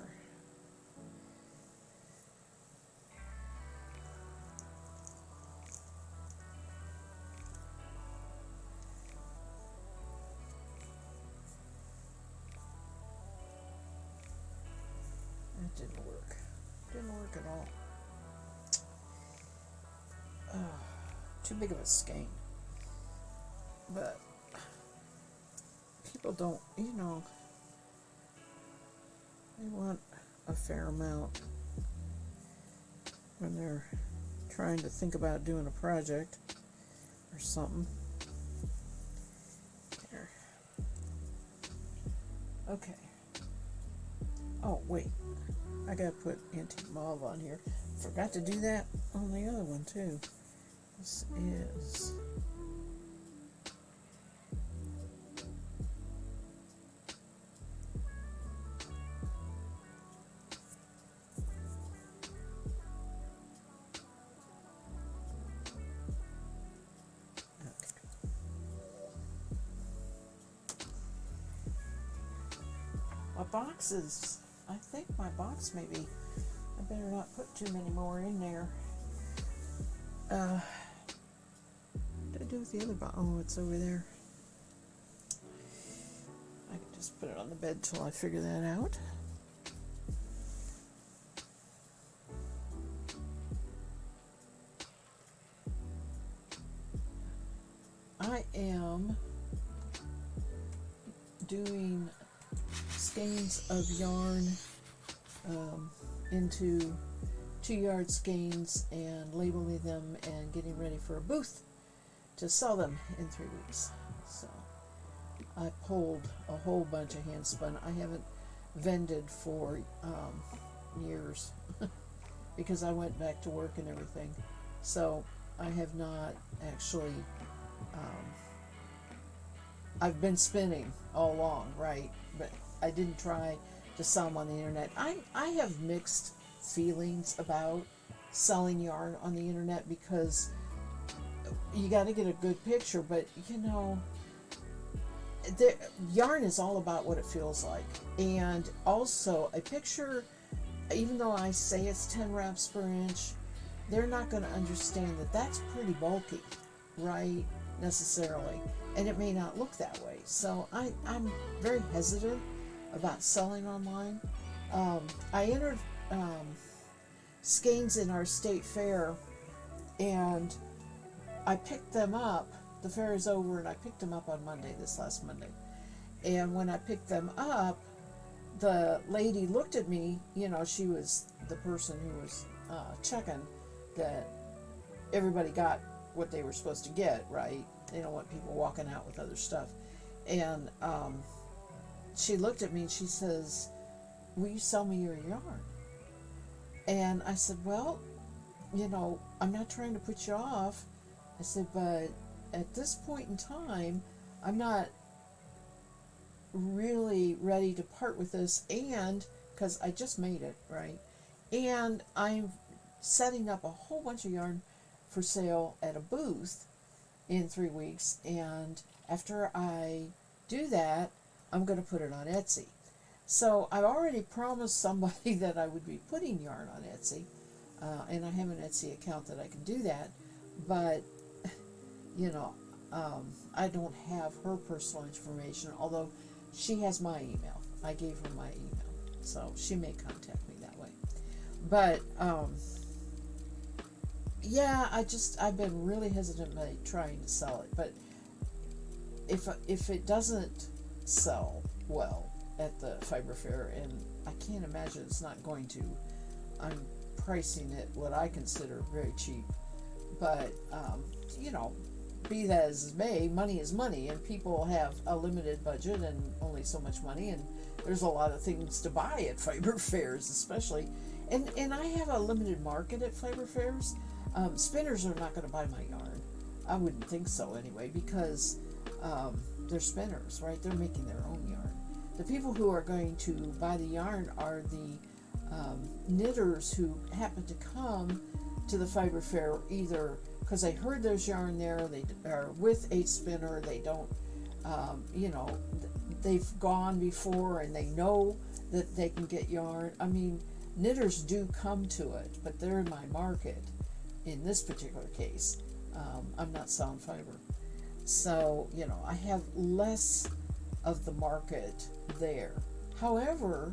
That didn't work. Didn't work at all. Too big of a skein. But people don't, they want a fair amount when they're trying to think about doing a project or something. Here. Okay. Oh, wait. I gotta put antique mauve on here. Forgot to do that on the other one, too. This is... My boxes, I think my box maybe, I better not put too many more in there. What did I do with the other box? Oh, it's over there. I can just put it on the bed till I figure that out. I am doing skeins of yarn into 2-yard skeins and labeling them and getting ready for a booth to sell them in 3 weeks. So I pulled a whole bunch of hand spun. I haven't vended for years because I went back to work and everything. So I have not actually I've been spinning all along, right? But I didn't try to sell them on the internet. I have mixed feelings about selling yarn on the internet because you got to get a good picture, but yarn is all about what it feels like. And also a picture, even though I say it's 10 wraps per inch, they're not going to understand that that's pretty bulky, right? Necessarily. And it may not look that way. So I'm very hesitant about selling online. I entered skeins in our state fair and I picked them up. The fair is over and I picked them up on Monday, this last Monday. And when I picked them up, the lady looked at me, she was the person who was checking that everybody got what they were supposed to get, right? They don't want people walking out with other stuff. And she looked at me and she says, "Will you sell me your yarn?" And I said, "Well, I'm not trying to put you off." I said, "But at this point in time, I'm not really ready to part with this, and because I just made it, right? And I'm setting up a whole bunch of yarn for sale at a booth in 3 weeks, and after I do that, I'm going to put it on Etsy." So I've already promised somebody that I would be putting yarn on Etsy, and I have an Etsy account that I can do that, but I don't have her personal information, although she has my email. I gave her my email, so she may contact me that way. But yeah, I've been really hesitant about trying to sell it. But if it doesn't sell well at the fiber fair, and I can't imagine it's not going to, I'm pricing it what I consider very cheap. But be that as it may, money is money, and people have a limited budget and only so much money, and there's a lot of things to buy at fiber fairs, especially. And I have a limited market at fiber fairs. Spinners are not going to buy my yarn. I wouldn't think so anyway, because they're spinners, right? They're making their own yarn. The people who are going to buy the yarn are the knitters who happen to come to the fiber fair either because they heard there's yarn there, they are with a spinner, they don't, you know, they've gone before and they know that they can get yarn. I mean, knitters do come to it, but they're in my market in this particular case. I'm not selling fiber. So, you know, I have less of the market there. However,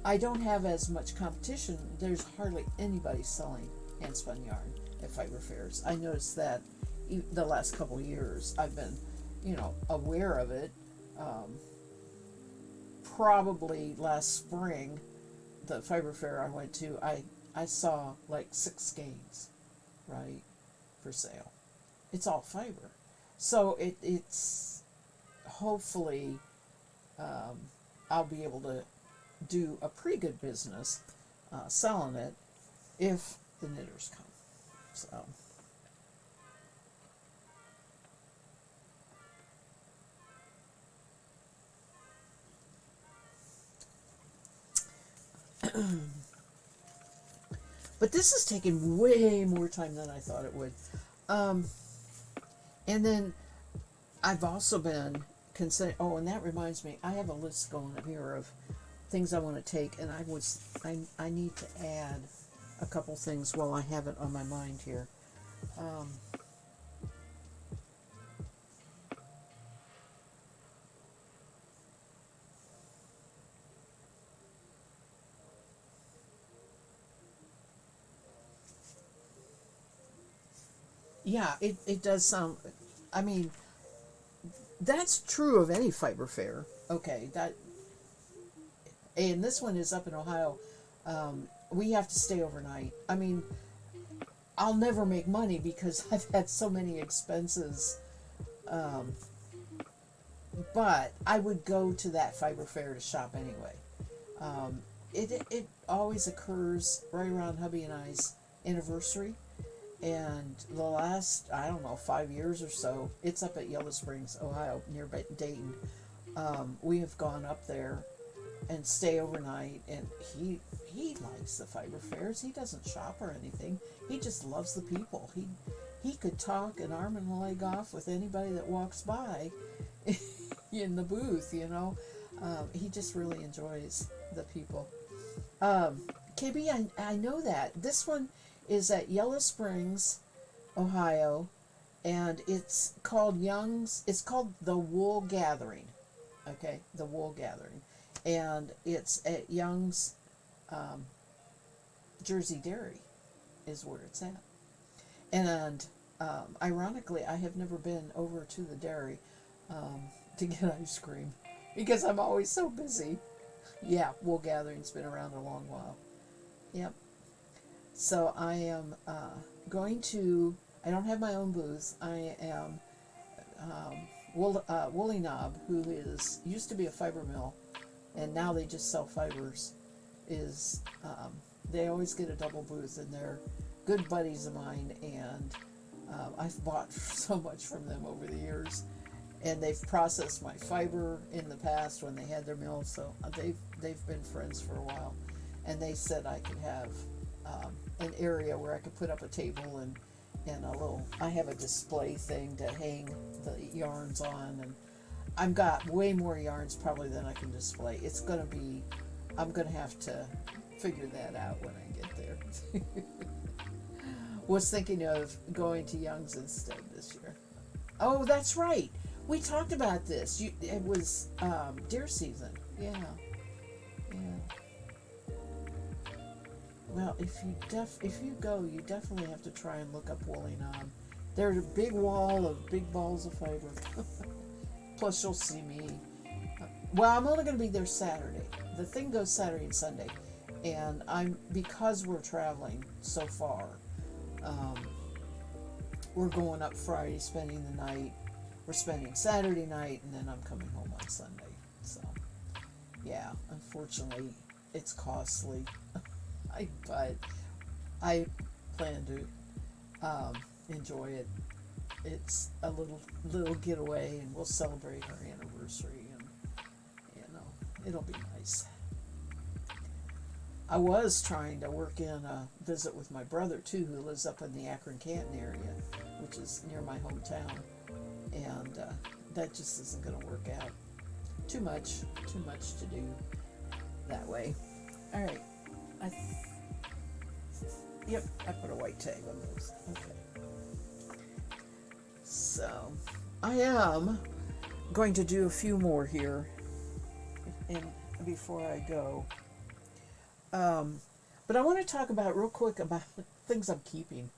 I don't have as much competition. There's hardly anybody selling hand spun yarn at fiber fairs. I noticed that the last couple of years I've been, you know, aware of it. Probably last spring, the fiber fair I went to, I saw like 6 skeins, right, for sale. It's all fiber. So it's hopefully I'll be able to do a pretty good business selling it if the knitters come. So. But this has taken way more time than I thought it would. And then I've also been considering, oh, and that reminds me, I have a list going up here of things I want to take, and I need to add a couple things while I have it on my mind here. Yeah, it does sound, I mean, that's true of any fiber fair. Okay, that, and this one is up in Ohio. We have to stay overnight. I mean, I'll never make money because I've had so many expenses. Um, but I would go to that fiber fair to shop anyway. It always occurs right around hubby and I's anniversary, and the last, I don't know, 5 years or so, it's up at Yellow Springs, Ohio, near Dayton. We have gone up there and stay overnight, and he likes the fiber fairs. He doesn't shop or anything. He just loves the people. He could talk an arm and a leg off with anybody that walks by in the booth, you know. He just really enjoys the people. KB, I know that. This one is at Yellow Springs, Ohio, and it's called the Wool Gathering. Okay, the Wool Gathering. And it's at Young's Jersey Dairy is where it's at. And ironically, I have never been over to the dairy to get ice cream because I'm always so busy. Yeah, Wool Gathering's been around a long while. Yep. So I am I don't have my own booth. I am Woolly Knob, who used to be a fiber mill, and now they just sell fibers, they always get a double booth, and they're good buddies of mine, and I've bought so much from them over the years, and they've processed my fiber in the past when they had their mill, so they've been friends for a while, and they said I could have an area where I could put up a table and I have a display thing to hang the yarns on, and I've got way more yarns probably than I can display. I'm gonna have to figure that out when I get there. Was thinking of going to Young's instead this year. Oh, that's right. We talked about this. It was deer season. Yeah. Well, if you go, you definitely have to try and look up Woolly Knob. There's a big wall of big balls of fiber. Plus, you'll see me. Well, I'm only going to be there Saturday. The thing goes Saturday and Sunday, and because we're traveling so far. We're going up Friday, spending the night. We're spending Saturday night, and then I'm coming home on Sunday. So, yeah, unfortunately, it's costly. But I plan to enjoy it. it's a little getaway, and we'll celebrate our anniversary, and it'll be nice. I was trying to work in a visit with my brother too, who lives up in the Akron-Canton area, which is near my hometown, and that just isn't going to work out. Too much to do that way. All right, yep, I put a white tag on those. Okay, so I am going to do a few more here, and before I go. But I want to talk about real quick about things I'm keeping,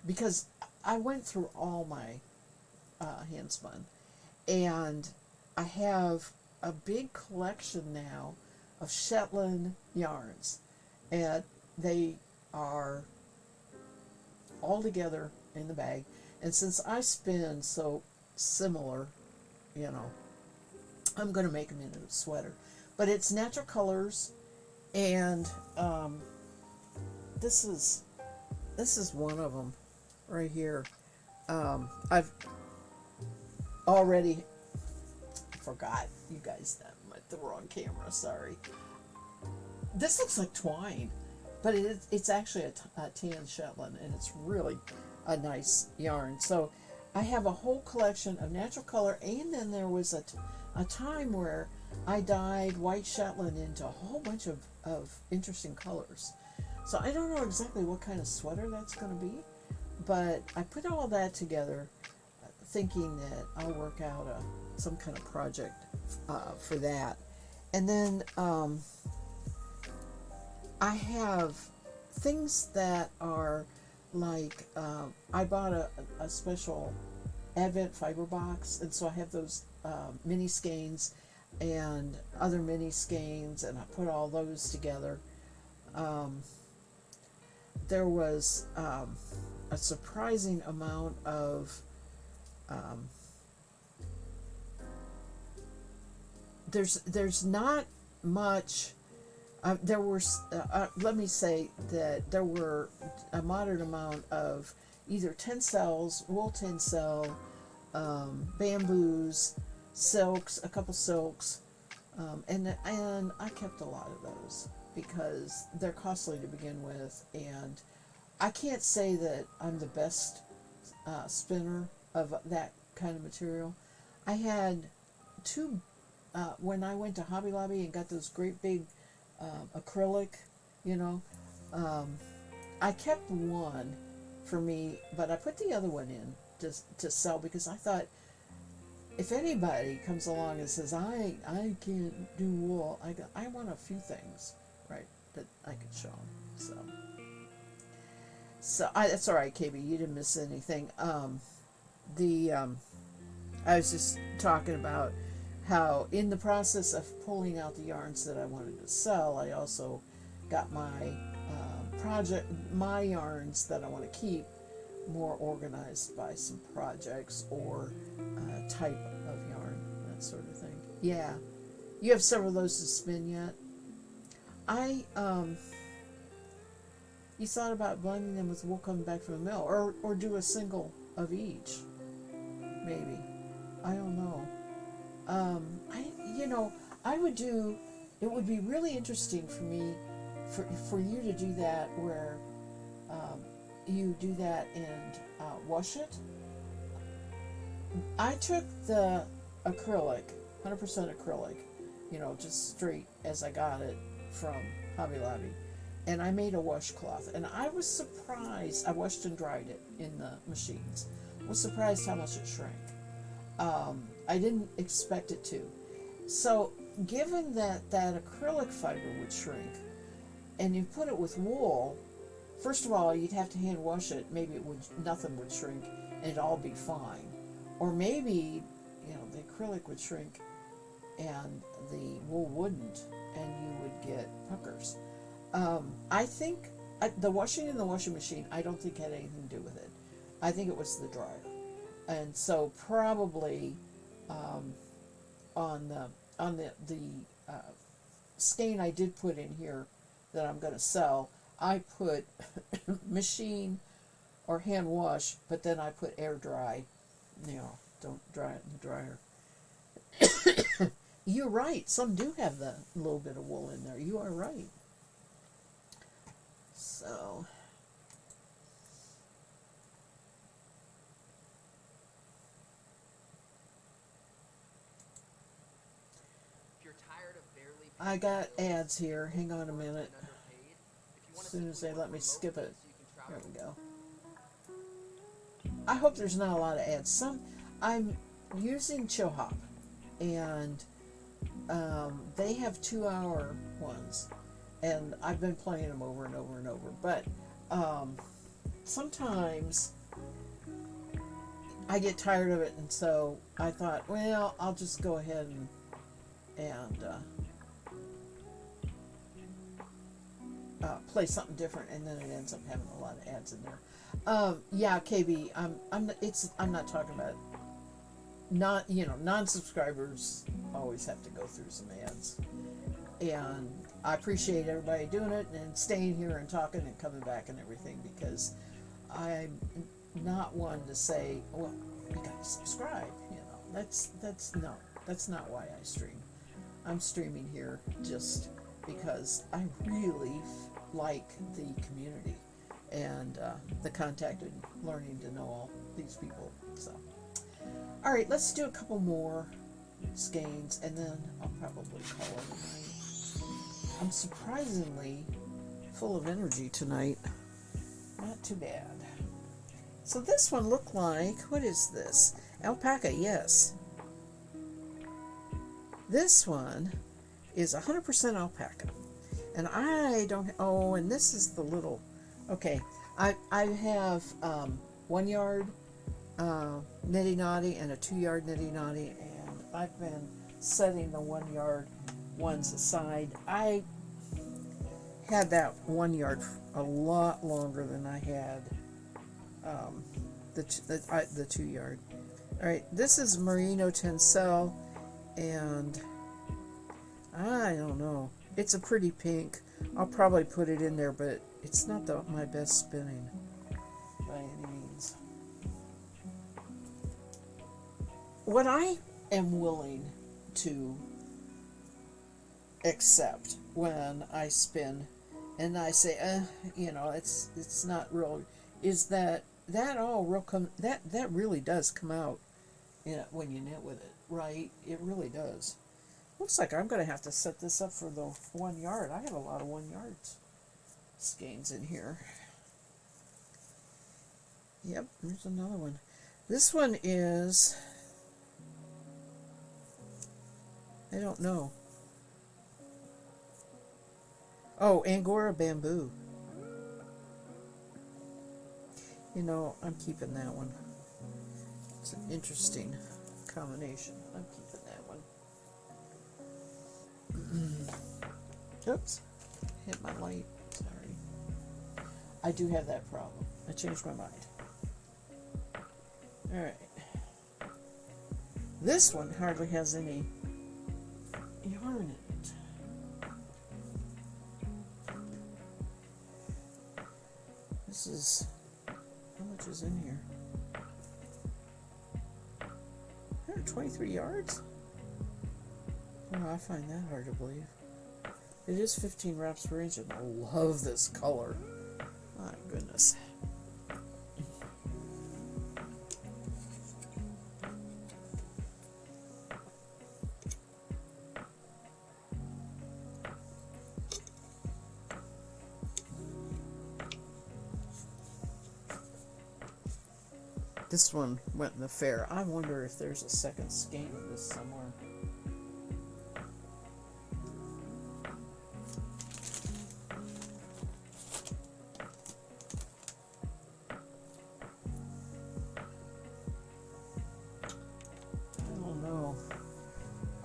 because I went through all my hand spun, and I have a big collection now of Shetland yarns, and they are all together in the bag. And since I spin so similar, I'm going to make them into a sweater. But it's natural colors. And this is one of them right here. I've already forgot, you guys. I'm at the wrong camera. Sorry. This looks like twine, but it's actually a tan Shetland, and it's really a nice yarn. So I have a whole collection of natural color, and then there was a time where I dyed white Shetland into a whole bunch of interesting colors. So I don't know exactly what kind of sweater that's going to be, but I put all that together thinking that I'll work out some kind of project for that. And then I have things that are like, I bought a special Advent fiber box, and so I have those mini skeins and other mini skeins, and I put all those together. There was a surprising amount of there's not much. There were let me say that there were a moderate amount of either tencels, wool tencel, bamboos, silks, a couple silks, and I kept a lot of those because they're costly to begin with, and I can't say that I'm the best spinner of that kind of material. I had two when I went to Hobby Lobby and got those great big acrylic, I kept one for me, but I put the other one in to sell, because I thought, if anybody comes along and says, I can't do wool, I want a few things, right, that I could show them. So that's all right, KB, you didn't miss anything. I was just talking about how in the process of pulling out the yarns that I wanted to sell, I also got my my yarns that I want to keep more organized by some projects or type of yarn, that sort of thing. Yeah, you have several of those to spin yet? You thought about blending them with wool coming back from the mill, or do a single of each, maybe. I don't know. I would do. It would be really interesting for me, for you to do that where you do that and wash it. I took the acrylic, 100% acrylic, just straight as I got it from Hobby Lobby, and I made a washcloth. And I was surprised. I washed and dried it in the machines. I was surprised how much it shrank. I didn't expect it to. So, given that acrylic fiber would shrink, and you put it with wool, first of all, you'd have to hand wash it. Maybe nothing would shrink, and it'd all be fine. Or maybe, the acrylic would shrink, and the wool wouldn't, and you would get puckers. I think the washing in the washing machine, I don't think had anything to do with it. I think it was the dryer. And so probably on the skein I did put in here that I'm going to sell, I put machine or hand wash, but then I put air dry. You know, don't dry it in the dryer. You're right. Some do have the little bit of wool in there. You are right. So, I got ads here. Hang on a minute. As soon as they let me skip it. There we go. I hope there's not a lot of ads. I'm using ChillHop, and they have 2-hour ones, and I've been playing them over and over and over. But sometimes I get tired of it, and so I thought, well, I'll just go ahead and play something different, and then it ends up having a lot of ads in there. Yeah, KB, I'm not talking about non-subscribers always have to go through some ads, and I appreciate everybody doing it and staying here and talking and coming back and everything, because I'm not one to say, well, you gotta subscribe. That's not why I stream. I'm streaming here just because I really like the community and the contact and learning to know all these people. So, all right, let's do a couple more skeins, and then I'll probably call it a night. I'm surprisingly full of energy tonight. Not too bad. So this one looked like, what is this? Alpaca, yes. This one is 100% alpaca. And I don't, oh, and this is the little, okay. I have 1 yard nitty knotty and a 2 yard nitty knotty, and I've been setting the 1 yard ones aside. I had that 1 yard a lot longer than I had the 2 yard. All right, this is Merino Tencel, and I don't know. It's a pretty pink. I'll probably put it in there, but it's not my best spinning by any means. What I am willing to accept when I spin and I say, it's not real, is that that really does come out when you knit with it, right? It really does. Looks like I'm going to have to set this up for the 1 yard. I have a lot of 1 yard skeins in here. Yep, there's another one. This one is, I don't know. Oh, Angora bamboo. I'm keeping that one. It's an interesting combination. I'm keeping that one. Oops, hit my light. Sorry. I do have that problem. I changed my mind. Alright. This one hardly has any yarn in it. This is, how much is in here? 123 yards? Oh, I find that hard to believe. It is 15 wraps per inch, and I love this color. My goodness. This one went in the fair. I wonder if there's a second skein of this somewhere.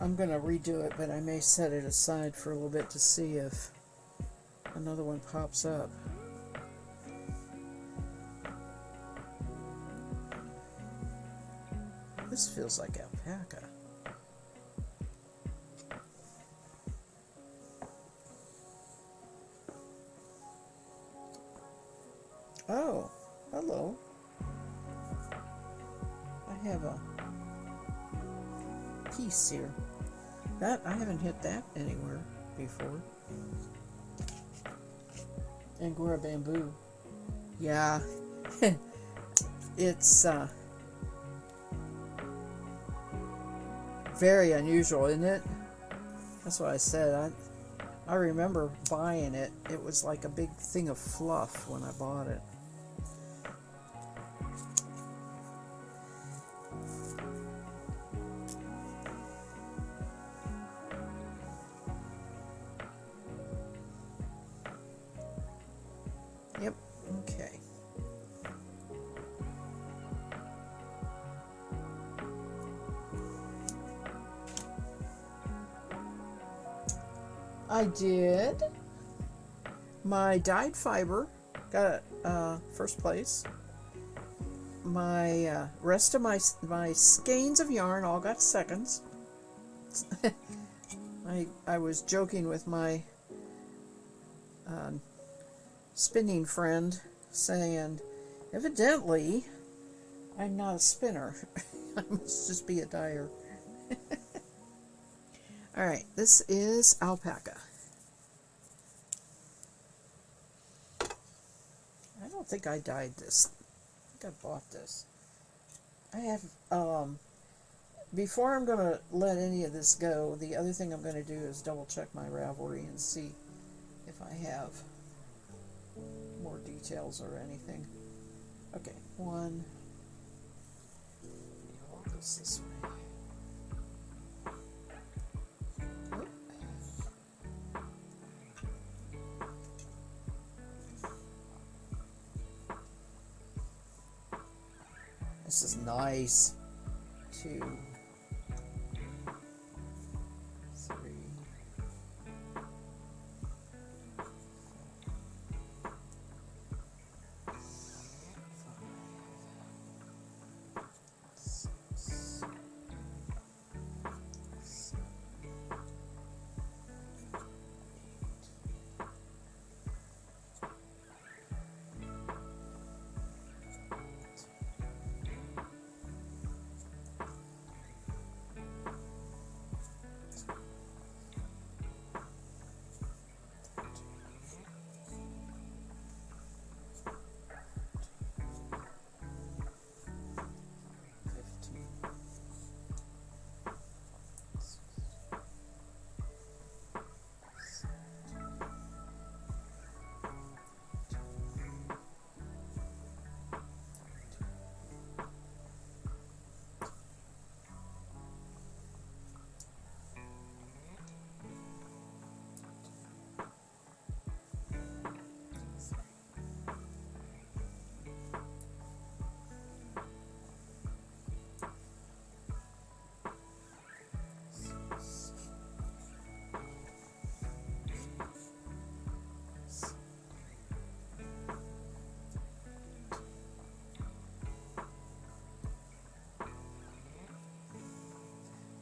I'm going to redo it, but I may set it aside for a little bit to see if another one pops up. This feels like alpaca. Oh, Hello. I have a piece here. That I haven't hit that anywhere before. Angora bamboo. Yeah. It's very unusual, isn't it? That's what I said. I remember buying it. It was like a big thing of fluff when I bought it. Yep. Okay. I did. My dyed fiber got first place. My rest of my skeins of yarn all got seconds. I was joking with my spinning friend, saying, evidently, I'm not a spinner. I must just be a dyer. All right, this is alpaca. I don't think I dyed this. I think I bought this. I have, before I'm going to let any of this go, the other thing I'm going to do is double check my Ravelry and see if I have more details or anything. Okay, one. I'll go this way. This is nice. 2, 3, 5, 6, 7,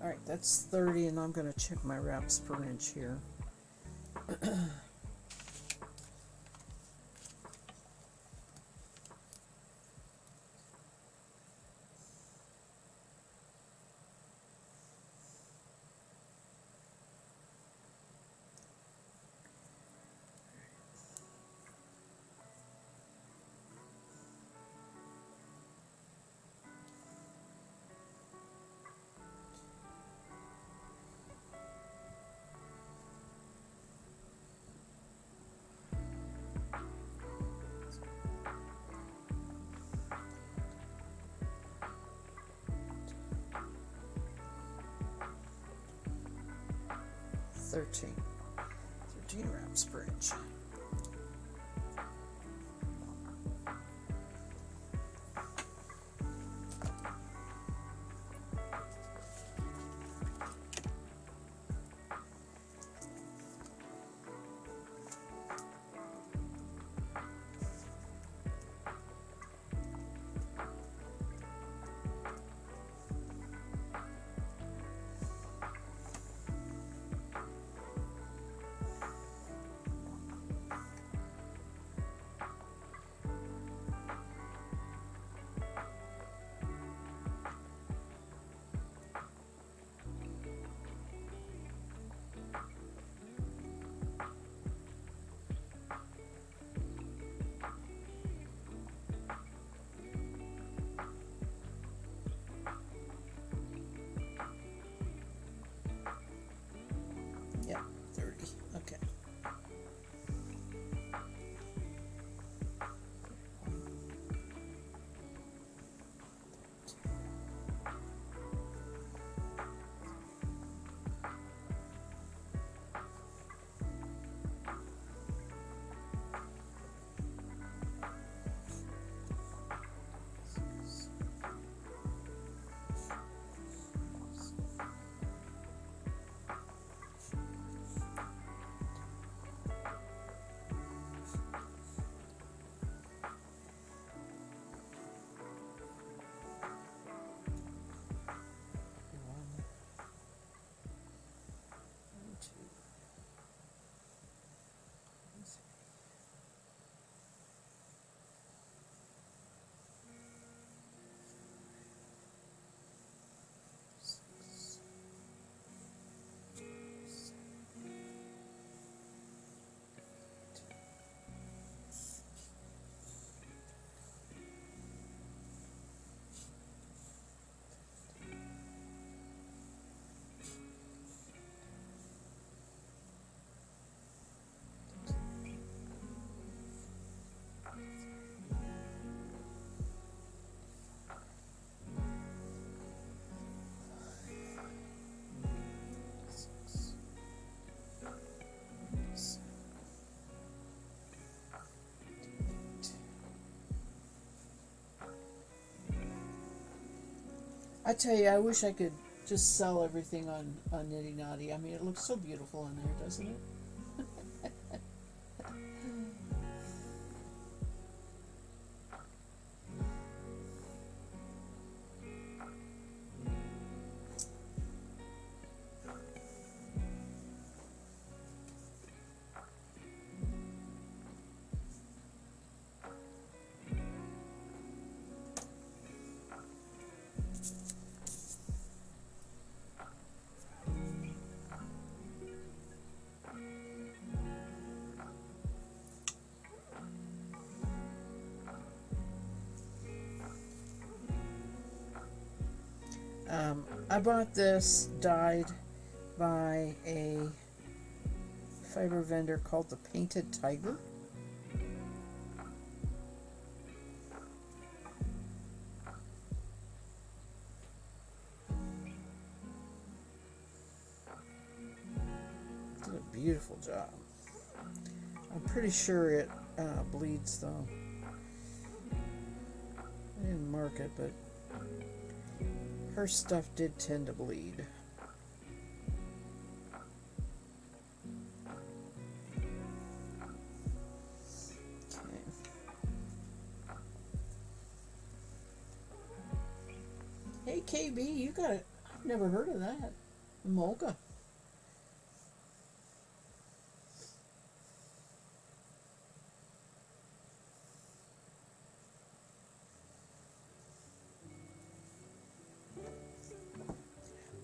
Alright, that's 30, and I'm going to check my wraps per inch here. Thirteen wraps per inch. I tell you, I wish I could just sell everything on Nitty Naughty. I mean, it looks so beautiful in there, doesn't it? I bought this dyed by a fiber vendor called the Painted Tiger. Did a beautiful job. I'm pretty sure it bleeds though. I didn't mark it, but her stuff did tend to bleed. Okay. Hey KB, you got it. I've never heard of that. Mocha.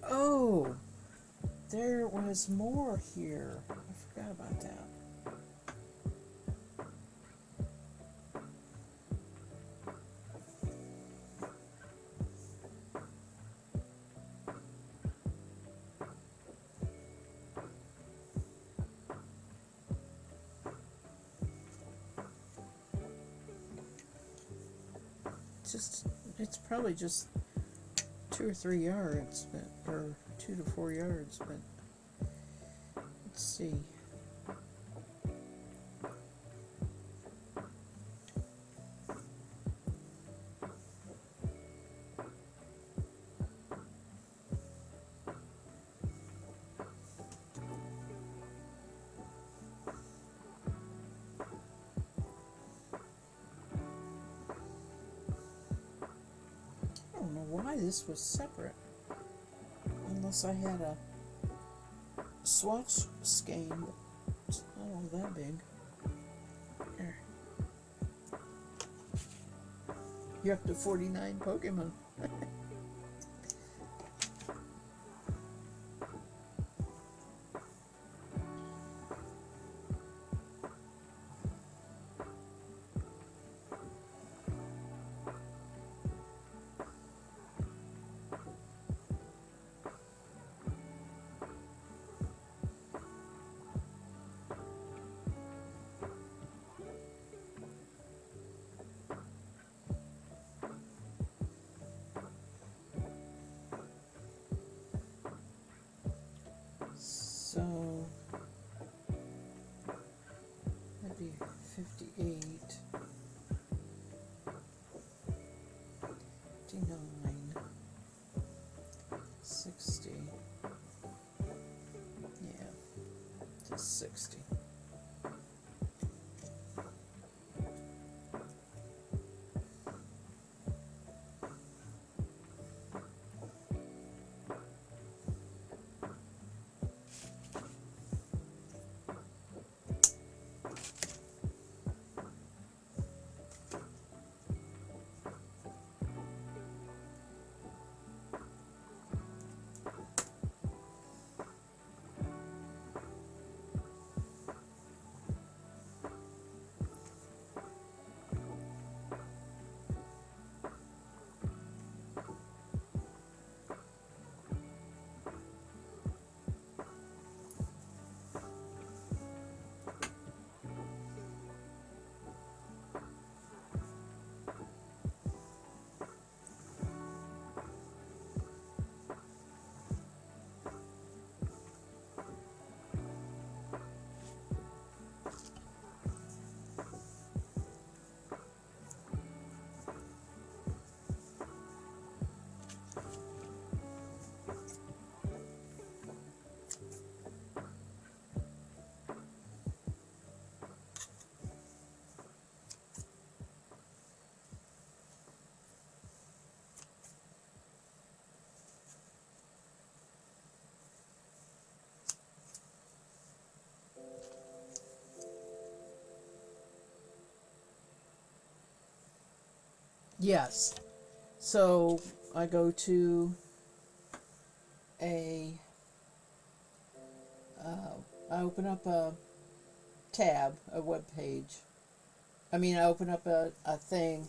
Oh, there was more here. I forgot about that. It's probably just 2 or 3 yards, but, or 2 to 4 yards, but let's see. I don't know why this was separate, unless I had a swatch skein, but it's not all that big. Here. You're up to 49 Pokemon. So that'd be 58, 59, 60. Yeah, just 60. Yes. So I go to a, I open up a tab, a web page. I open up a thing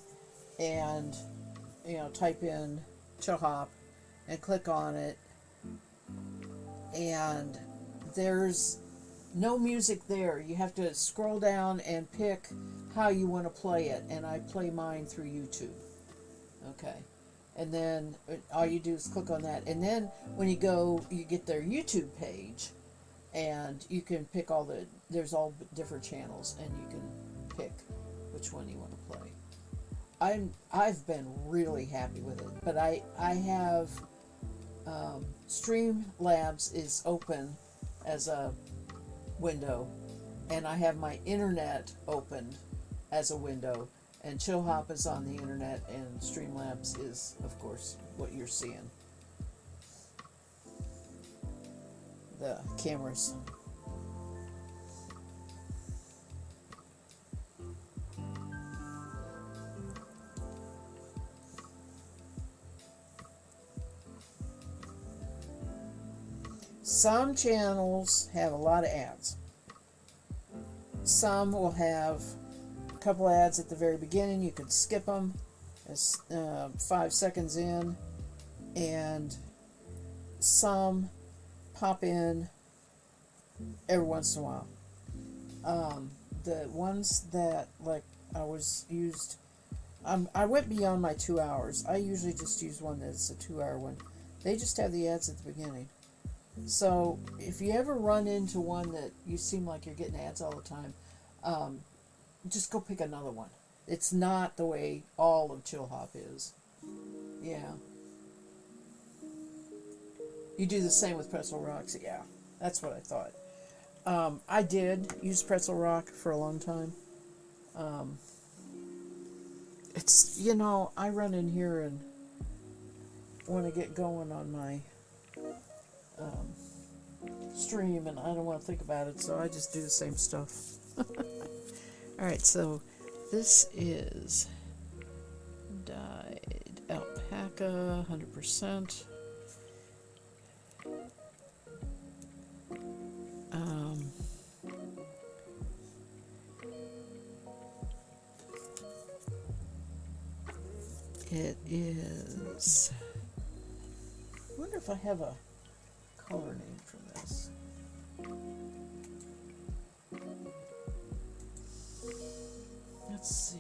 and, type in Chill Hop and click on it, and there's no music there. You have to scroll down and pick how you want to play it, and I play mine through YouTube. Okay. And then all you do is click on that. And then when you go, you get their YouTube page, and you can pick there's all different channels, and you can pick which one you want to play. I've been really happy with it, but I have Streamlabs is open as a window, and I have my internet opened as a window, and ChillHop is on the internet, and Streamlabs is, of course, what you're seeing. The cameras. Some channels have a lot of ads. Some will have a couple ads at the very beginning. You can skip them as 5 seconds in, and some pop in every once in a while. The ones that I went beyond my 2 hours. I usually just use one that's a 2-hour one. They just have the ads at the beginning. So if you ever run into one that you seem like you're getting ads all the time, just go pick another one. It's not the way all of Chill Hop is. Yeah. You do the same with Pretzel Rocks. Yeah, that's what I thought. I did use Pretzel Rock for a long time. It's, I run in here and want to get going on my stream, and I don't want to think about it, so I just do the same stuff. Alright, so this is dyed alpaca, 100%. It is, I wonder if I have a color name for this. Let's see.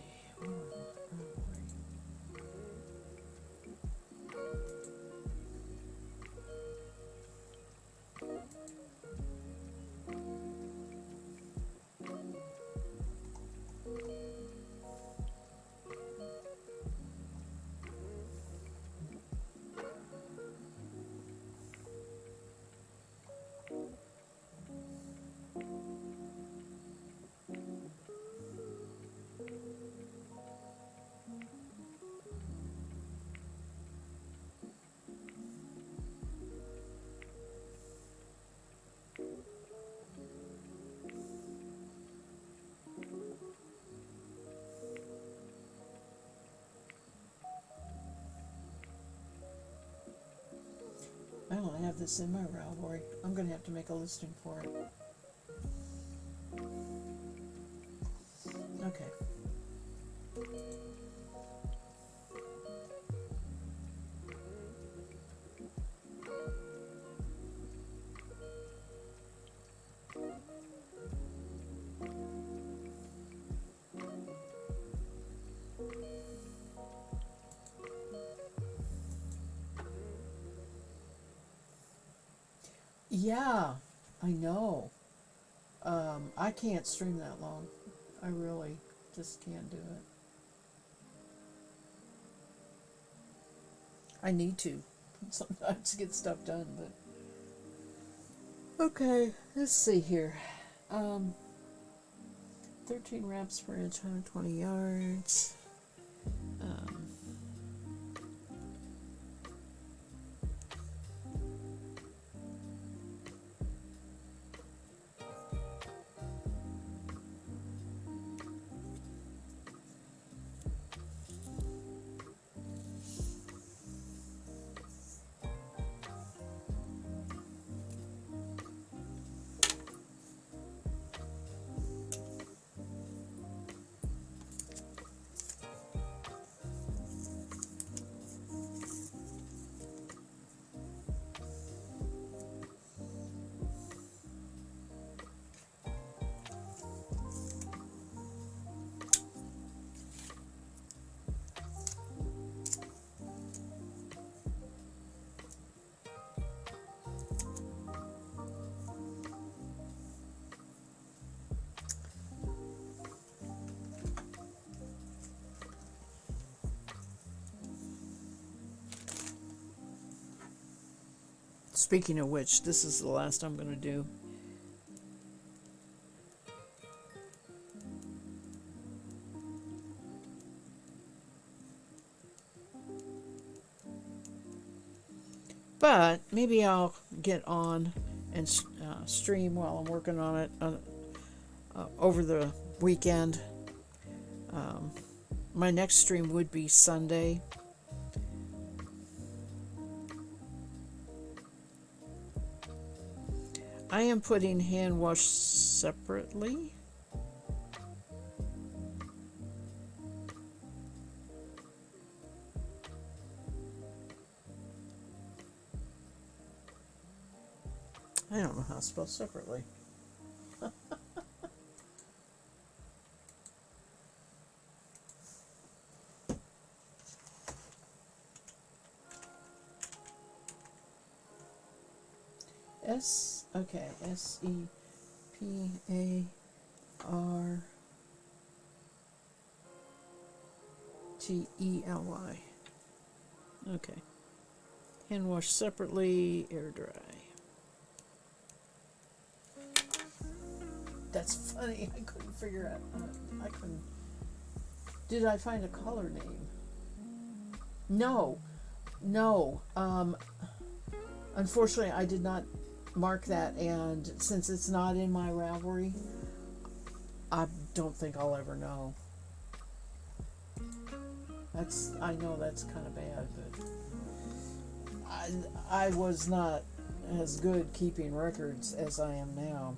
I don't have this in my Ravelry. I'm going to have to make a listing for it. Okay. Yeah, I know. I can't stream that long. I really just can't do it. I need to sometimes get stuff done, but okay, let's see here. 13 wraps per inch, 120 yards. Speaking of which, this is the last I'm going to do. But maybe I'll get on and stream while I'm working on it over the weekend. My next stream would be Sunday. I am putting hand wash separately. I don't know how to spell separately. Okay, Separtely. Okay. Hand wash separately, air dry. That's funny. I couldn't figure out. I couldn't. Did I find a color name? No. Unfortunately, I did not mark that, and since it's not in my Ravelry, I don't think I'll ever know. I know that's kind of bad, but I was not as good keeping records as I am now.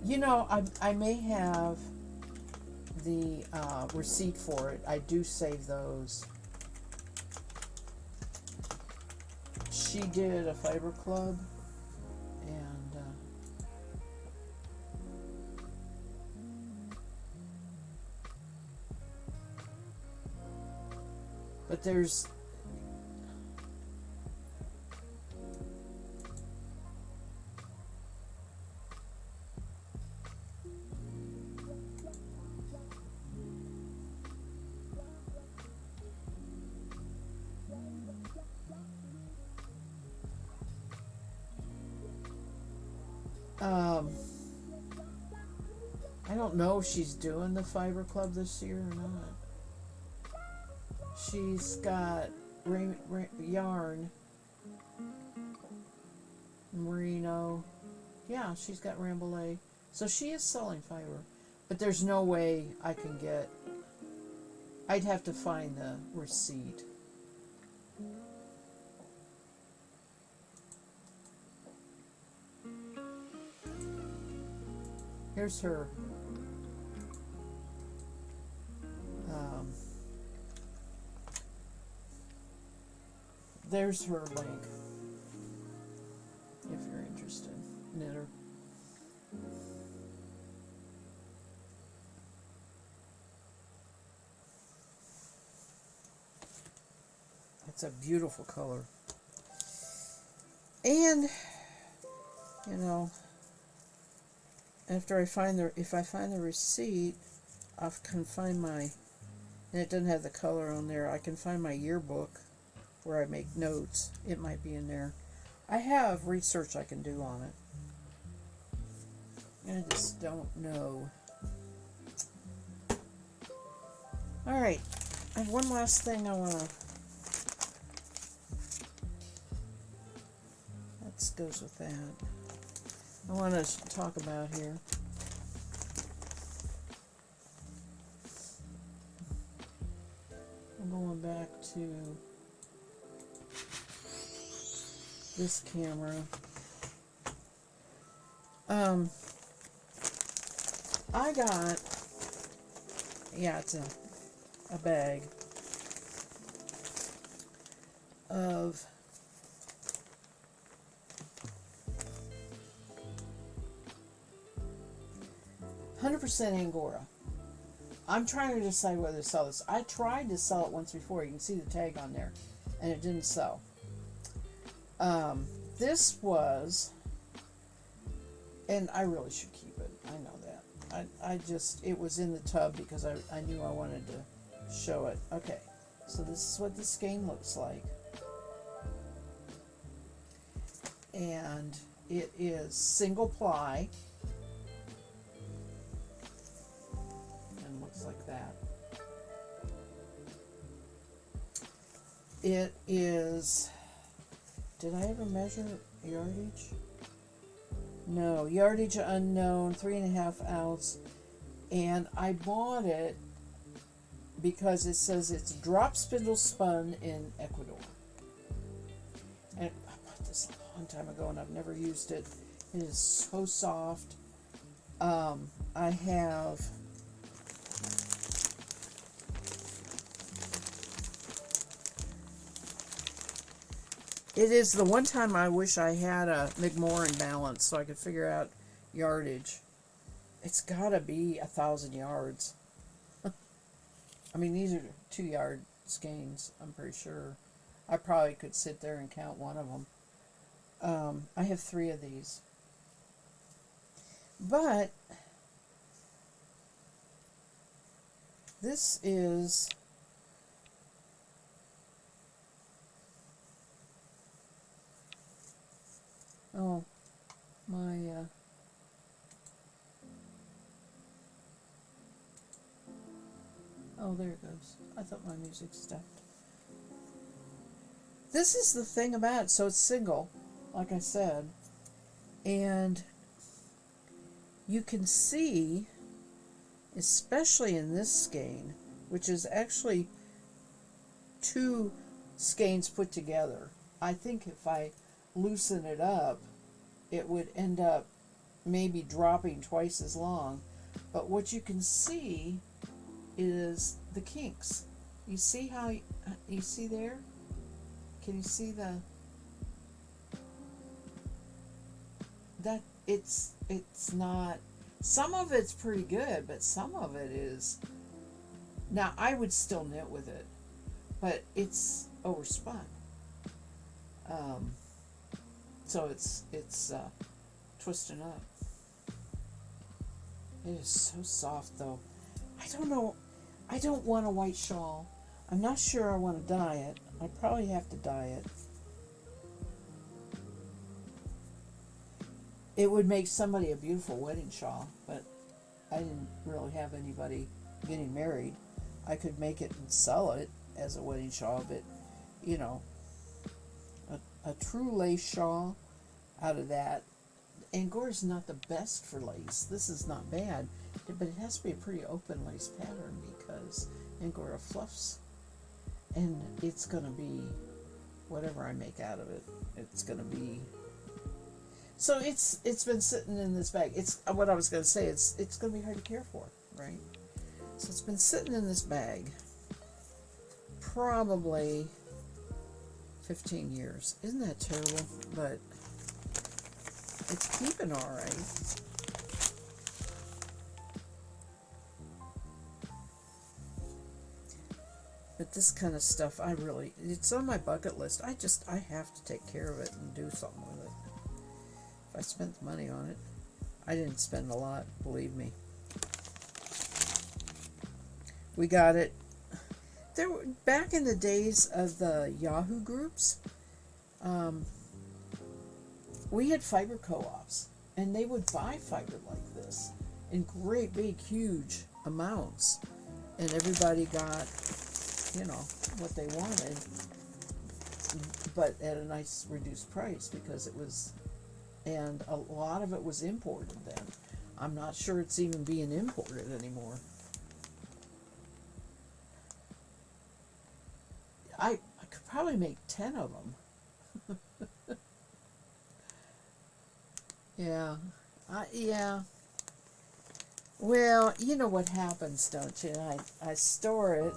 You know, I may have the receipt for it. I do save those. She did a fiber club, and but there's I don't know if she's doing the fiber club this year or not. She's got yarn, merino. Yeah, she's got Rambouillet. So she is selling fiber. But there's no way I can get... I'd have to find the receipt. Here's her. There's her link, if you're interested, knitter. It's a beautiful color. And, you know, after if I find the receipt, I can find my, and it doesn't have the color on there, I can find my yearbook where I make notes. It might be in there. I have research I can do on it. I just don't know. Alright, I have one last thing I want to... That goes with that. I want to talk about here. I'm going back to this camera. I got, yeah, it's a bag of %, Angora. I'm trying to decide whether to sell this. I tried to sell it once before. You can see the tag on there, and it didn't sell. This was, and I really should keep it. I know that. I just, it was in the tub because I knew I wanted to show it. Okay, so this is what the skein looks like. and it is single ply, and looks like that. It is, did I ever measure yardage? No, yardage unknown, 3.5 ounce, and I bought it because it says it's drop spindle spun in Ecuador. And I bought this a long time ago and I've never used it. It is so soft. I have it is the one time I wish I had a McMoran balance so I could figure out yardage. It's gotta be 1,000 yards. I mean, these are 2-yard skeins, I'm pretty sure. I probably could sit there and count one of them. I have 3 of these. But this is my there it goes. I thought my music stopped. This is the thing about it. So it's single, like I said, and you can see, especially in this skein, which is actually 2 skeins put together. I think if I loosen it up, it would end up maybe dropping twice as long. But what you can see is the kinks. You see how you see there? Can you see that it's not, some of it's pretty good, but some of it is, now I would still knit with it, but it's overspun. So it's twisting up. It is so soft though. I don't know. I don't want a white shawl. I'm not sure I want to dye it. I probably have to dye it. It would make somebody a beautiful wedding shawl, but I didn't really have anybody getting married. I could make it and sell it as a wedding shawl, but you know, a true lace shawl out of that. Angora's not the best for lace. This is not bad, but it has to be a pretty open lace pattern because Angora fluffs, and it's going to be whatever I make out of it. It's going to be. So it's been sitting in this bag. It's what I was going to say. It's going to be hard to care for, right? So it's been sitting in this bag probably 15 years. Isn't that terrible? But it's keeping all right. But this kind of stuff, it's on my bucket list. I have to take care of it and do something with it. If I spent the money on it. I didn't spend a lot, believe me. We got it. There were, back in the days of the Yahoo groups, we had fiber co-ops, and they would buy fiber like this in great big huge amounts, and everybody got, what they wanted, but at a nice reduced price, because it was, and a lot of it was imported then. I'm not sure it's even being imported anymore. I could probably make 10 of them. Yeah. Yeah. Well, you know what happens, don't you? I store it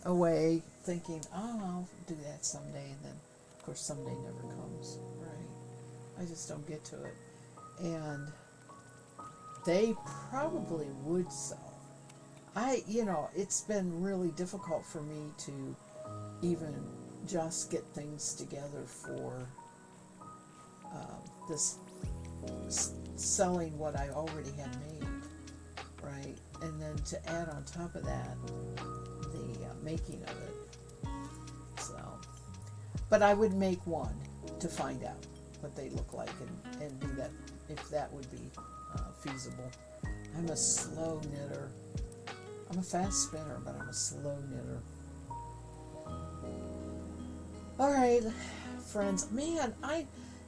away thinking, oh, I'll do that someday, and then, of course, someday never comes, right? I just don't get to it. And they probably would sell. It's been really difficult for me to even just get things together for this selling what I already had made, right? And then to add on top of that the making of it. So, but I would make one. to find out what they look like and do that if that would be feasible. I'm a slow knitter. I'm a fast spinner, but I'm a slow knitter. All right, friends. Man,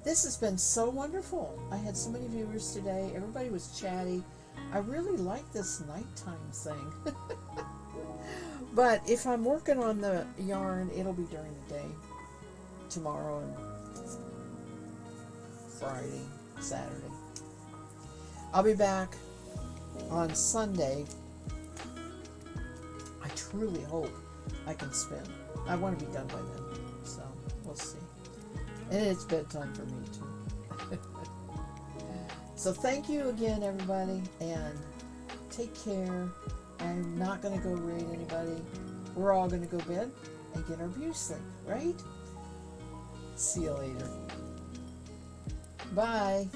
this has been so wonderful. I had so many viewers today. Everybody was chatty. I really like this nighttime thing. But if I'm working on the yarn, it'll be during the day. Tomorrow and Friday, Saturday. I'll be back on Sunday. I truly hope I can spin. I want to be done by then, so we'll see. And it's bedtime for me too. So thank you again, everybody, and take care. I'm not going to go raid anybody. We're all going to go to bed and get our beauty sleep, right? See you later. Bye.